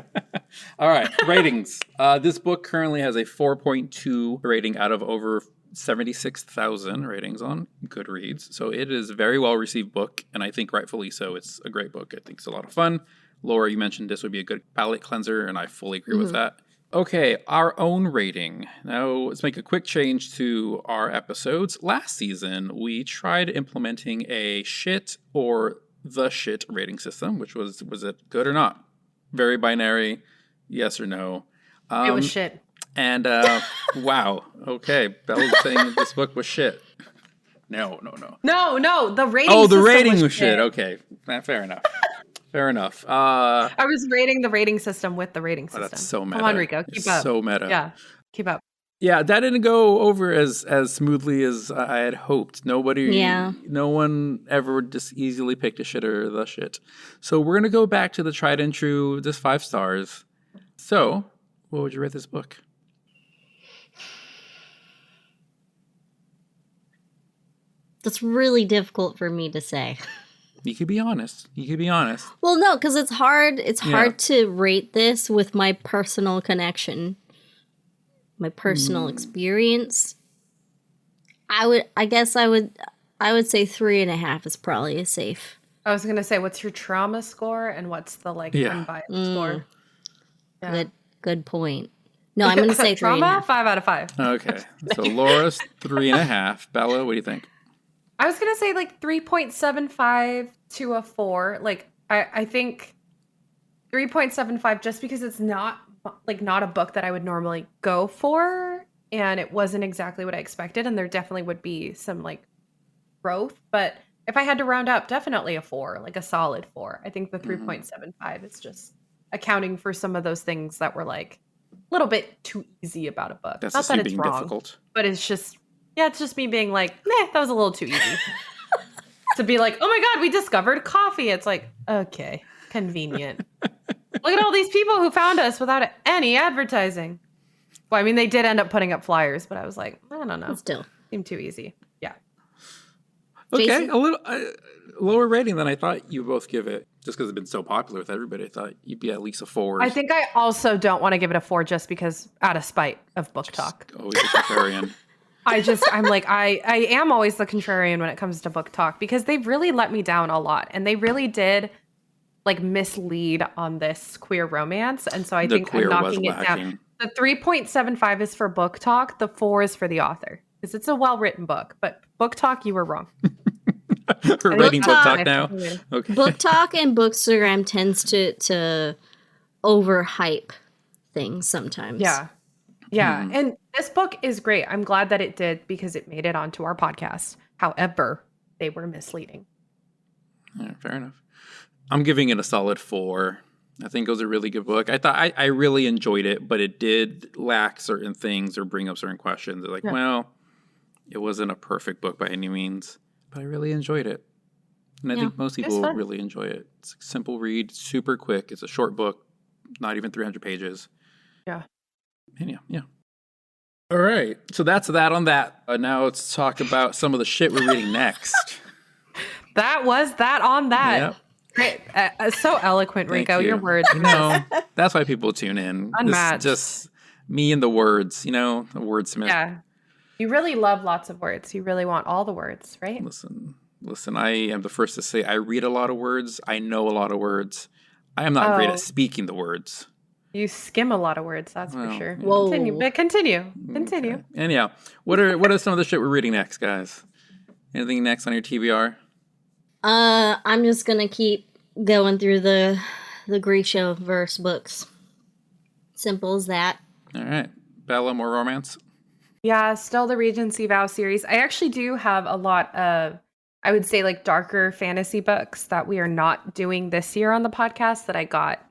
All right, ratings. This book currently has a 4.2 rating out of over 76,000 ratings on Goodreads. So it is a very well received book, and I think rightfully so. It's a great book. I think it's a lot of fun. Laura, you mentioned this would be a good palate cleanser, and I fully agree with that. Okay, our own rating. Now, let's make a quick change to our episodes. Last season, we tried implementing a shit or the shit rating system, which was it good or not? Very binary, yes or no. It was shit. And, wow. Okay, Bella's saying this book was shit. No. No, the rating Oh, the system rating was shit. shit. Okay, fair enough. Fair enough. I was rating the rating system with the rating system. That's so meta. Come on, Rico, keep up. So meta. Yeah, keep up. Yeah, that didn't go over as smoothly as I had hoped. No one ever just easily picked a shit or the shit. So we're going to go back to the tried and true, just 5 stars. So, what would you rate this book? That's really difficult for me to say. You could be honest. Well, no, because it's hard. It's hard to rate this with my personal connection, my personal experience. I would say 3.5 is probably a safe. I was gonna say, what's your trauma score and what's the unbiased score? Yeah. Good point. No, I'm gonna say trauma. 3.5. 5 out of 5. Okay, so Laura's 3.5. Bella, what do you think? I was gonna say 3.75 to a 4. I think 3.75 just because it's not a book that I would normally go for, and it wasn't exactly what I expected, and there definitely would be some growth. But if I had to round up, definitely a 4, a solid 4. I think the 3.75 is just accounting for some of those things that were a little bit too easy about a book. That's not that it's being wrong, difficult. but it's just. Yeah, it's just me being meh, that was a little too easy. To be oh my God, we discovered coffee. It's okay, convenient. Look at all these people who found us without any advertising. Well, I mean, they did end up putting up flyers, but I was I don't know. Still. Seemed too easy. Yeah. Okay, Jason? a little lower rating than I thought you both give it. Just because it's been so popular with everybody, I thought you'd be at least a 4. I think I also don't want to give it a 4 just because out of spite of book talk. Always a contrarian. I am always the contrarian when it comes to book talk because they've really let me down a lot, and they really did mislead on this queer romance, and so I think I'm knocking it down. The 3.75 is for book talk. The 4 is for the author because it's a well-written book. But book talk, you were wrong. We're rating book talk now. Okay. Book talk and Bookstagram tends to overhype things sometimes. Yeah. Yeah. And this book is great. I'm glad that it did because it made it onto our podcast. However, they were misleading. Yeah, fair enough. I'm giving it a solid 4. I think it was a really good book. I thought I really enjoyed it, but it did lack certain things or bring up certain questions. Well, it wasn't a perfect book by any means, but I really enjoyed it. And I think most people will really enjoy it. It's a simple read, super quick. It's a short book, not even 300 pages. Yeah. And yeah. All right. So that's that on that. Now let's talk about some of the shit we're reading next. That was that on that. Yep. Great. So eloquent, Rico. Your words. That's why people tune in. Unmatched. Just me and the words, the wordsmith. Yeah. You really love lots of words. You really want all the words, right? Listen, I am the first to say I read a lot of words. I know a lot of words. I am not great at speaking the words. You skim a lot of words, that's for sure. Yeah. Whoa. Continue. Okay. And yeah, what are some of the shit we're reading next, guys? Anything next on your TBR? I'm just gonna keep going through the Grisha verse books. Simple as that. All right. Bella, more romance? Yeah, still the Regency Vow series. I actually do have a lot of, I would say, darker fantasy books that we are not doing this year on the podcast that I got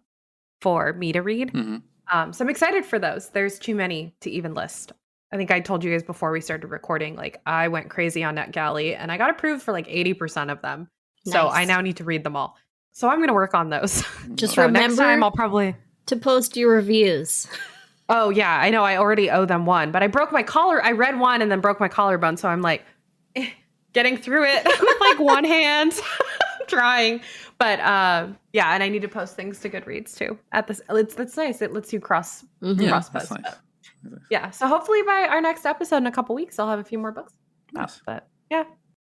for me to read. Mm-hmm. So I'm excited for those. There's too many to even list. I think I told you guys before we started recording, I went crazy on NetGalley and I got approved for 80% of them. Nice. So I now need to read them all. So I'm going to work on those. Just so remember next time I'll probably to post your reviews. Oh yeah, I know. I already owe them one, but I broke my collar. I read one and then broke my collarbone. So I'm getting through it with one hand, trying. But yeah, and I need to post things to Goodreads too. That's nice. It lets you cross post. Nice. Yeah. So hopefully by our next episode in a couple weeks, I'll have a few more books. Nice. But yeah.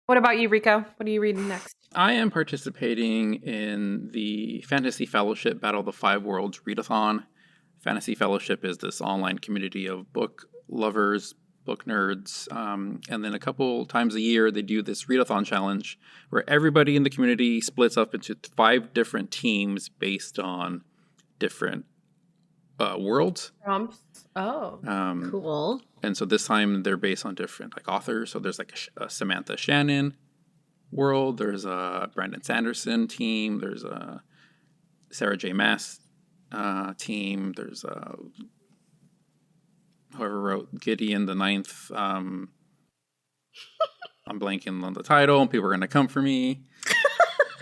What about you, Rico? What are you reading next? I am participating in the Fantasy Fellowship Battle of the Five Worlds readathon. Fantasy Fellowship is this online community of book lovers, book nerds, and then a couple times a year they do this readathon challenge where everybody in the community splits up into 5 different teams based on different worlds. Prompts. Oh, Cool. And so this time they're based on different authors. So there's a Samantha Shannon world. There's a Brandon Sanderson team. There's a Sarah J. Maas team. There's whoever wrote Gideon the Ninth. I'm blanking on the title, and people are going to come for me.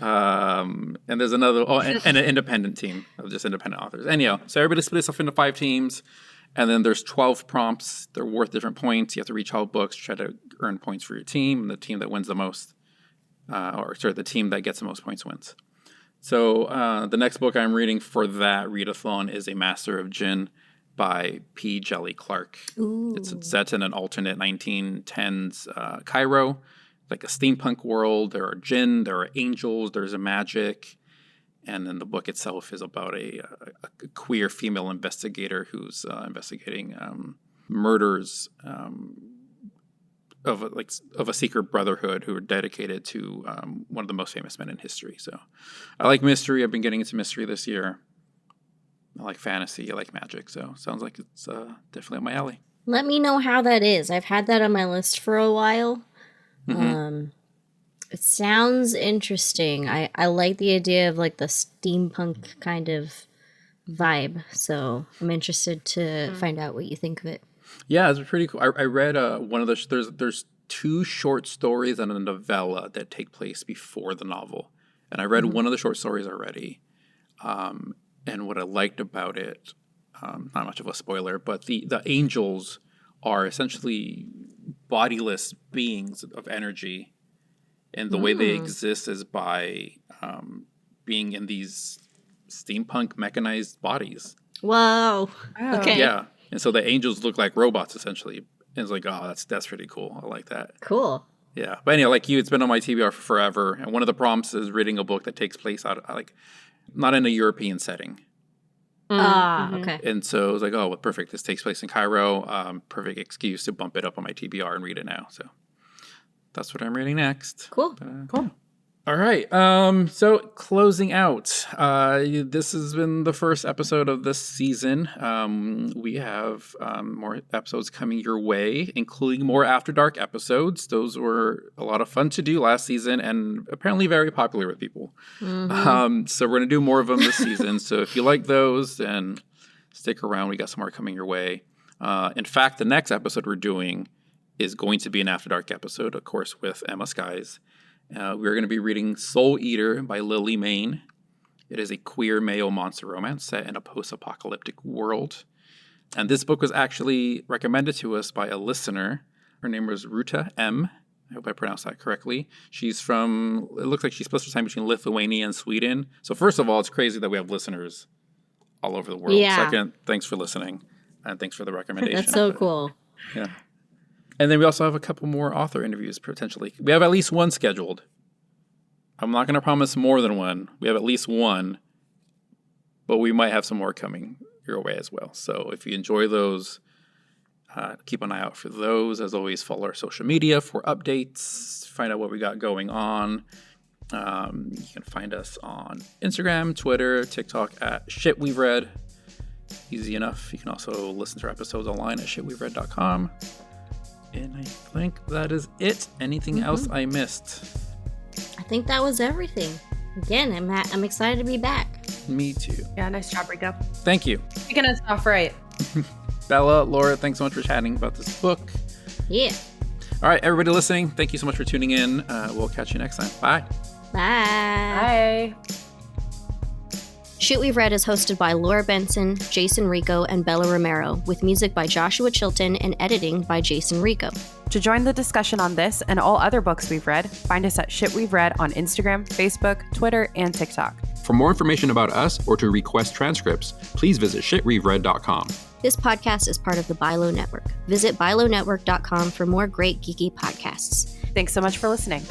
And there's another, and an independent team of just independent authors. Anyhow, so everybody splits up into 5 teams, and then there's 12 prompts. They're worth different points. You have to read 12 books, try to earn points for your team, and the team that wins the most, the team that gets the most points wins. So the next book I'm reading for that readathon is A Master of Jinn by P. Jelly Clark. Ooh. It's set in an alternate 1910s Cairo, like a steampunk world. There are jinn, there are angels, there's a magic. And then the book itself is about a queer female investigator who's investigating murders of a secret brotherhood who are dedicated to one of the most famous men in history. So I like mystery. I've been getting into mystery this year. I like fantasy. I like magic. So sounds like it's definitely up my alley. Let me know how that is. I've had that on my list for a while. Mm-hmm. It sounds interesting. I like the idea of the steampunk kind of vibe. So I'm interested to find out what you think of it. Yeah, it's pretty cool. I read one of the there's 2 short stories and a novella that take place before the novel, and I read one of the short stories already. And what I liked about it, not much of a spoiler, but the angels are essentially bodiless beings of energy, and the way they exist is by being in these steampunk mechanized bodies. Whoa. Oh. Okay. Yeah, and so the angels look like robots essentially. And it's like, oh, that's pretty cool. I like that. Cool. Yeah, but anyway, like you, it's been on my TBR for forever, and one of the prompts is reading a book that takes place not in a European setting. Okay. And so it was like, oh, well, perfect. This takes place in Cairo. Perfect excuse to bump it up on my TBR and read it now. So that's what I'm reading next. Cool. Cool. All right. So closing out, this has been the first episode of this season. We have more episodes coming your way, including more After Dark episodes. Those were a lot of fun to do last season and apparently very popular with people. So we're going to do more of them this season. So if you like those, then stick around. We got some more coming your way. In fact, the next episode we're doing is going to be an After Dark episode, of course, with Emma Skies. We're going to be reading Soul Eater by Lily Mayne. It is a queer male monster romance set in a post-apocalyptic world. And this book was actually recommended to us by a listener. Her name was Ruta M. I hope I pronounced that correctly. It looks like she's supposed to be between Lithuania and Sweden. So first of all, it's crazy that we have listeners all over the world. Yeah. Second, thanks for listening. And thanks for the recommendation. That's so cool. Yeah. And then we also have a couple more author interviews, potentially. We have at least one scheduled. I'm not going to promise more than one. We have at least one. But we might have some more coming your way as well. So if you enjoy those, keep an eye out for those. As always, follow our social media for updates. Find out what we got going on. You can find us on Instagram, Twitter, TikTok at Shit We've Read. Easy enough. You can also listen to our episodes online at shitwe'veread.com. And I think that is it. Anything else I missed? I think that was everything. Again, I'm excited to be back. Me too. Yeah, nice job, Rico. Thank you. Kicking us off right. Bella, Laura, thanks so much for chatting about this book. Yeah. All right, everybody listening, thank you so much for tuning in. We'll catch you next time. Bye. Bye. Bye. Shit We've Read is hosted by Laura Benson, Jason Rico, and Bella Romero, with music by Joshua Chilton and editing by Jason Rico. To join the discussion on this and all other books we've read, find us at Shit We've Read on Instagram, Facebook, Twitter, and TikTok. For more information about us or to request transcripts, please visit shitwe'veread.com. This podcast is part of the Bilo Network. Visit bilonetwork.com for more great geeky podcasts. Thanks so much for listening.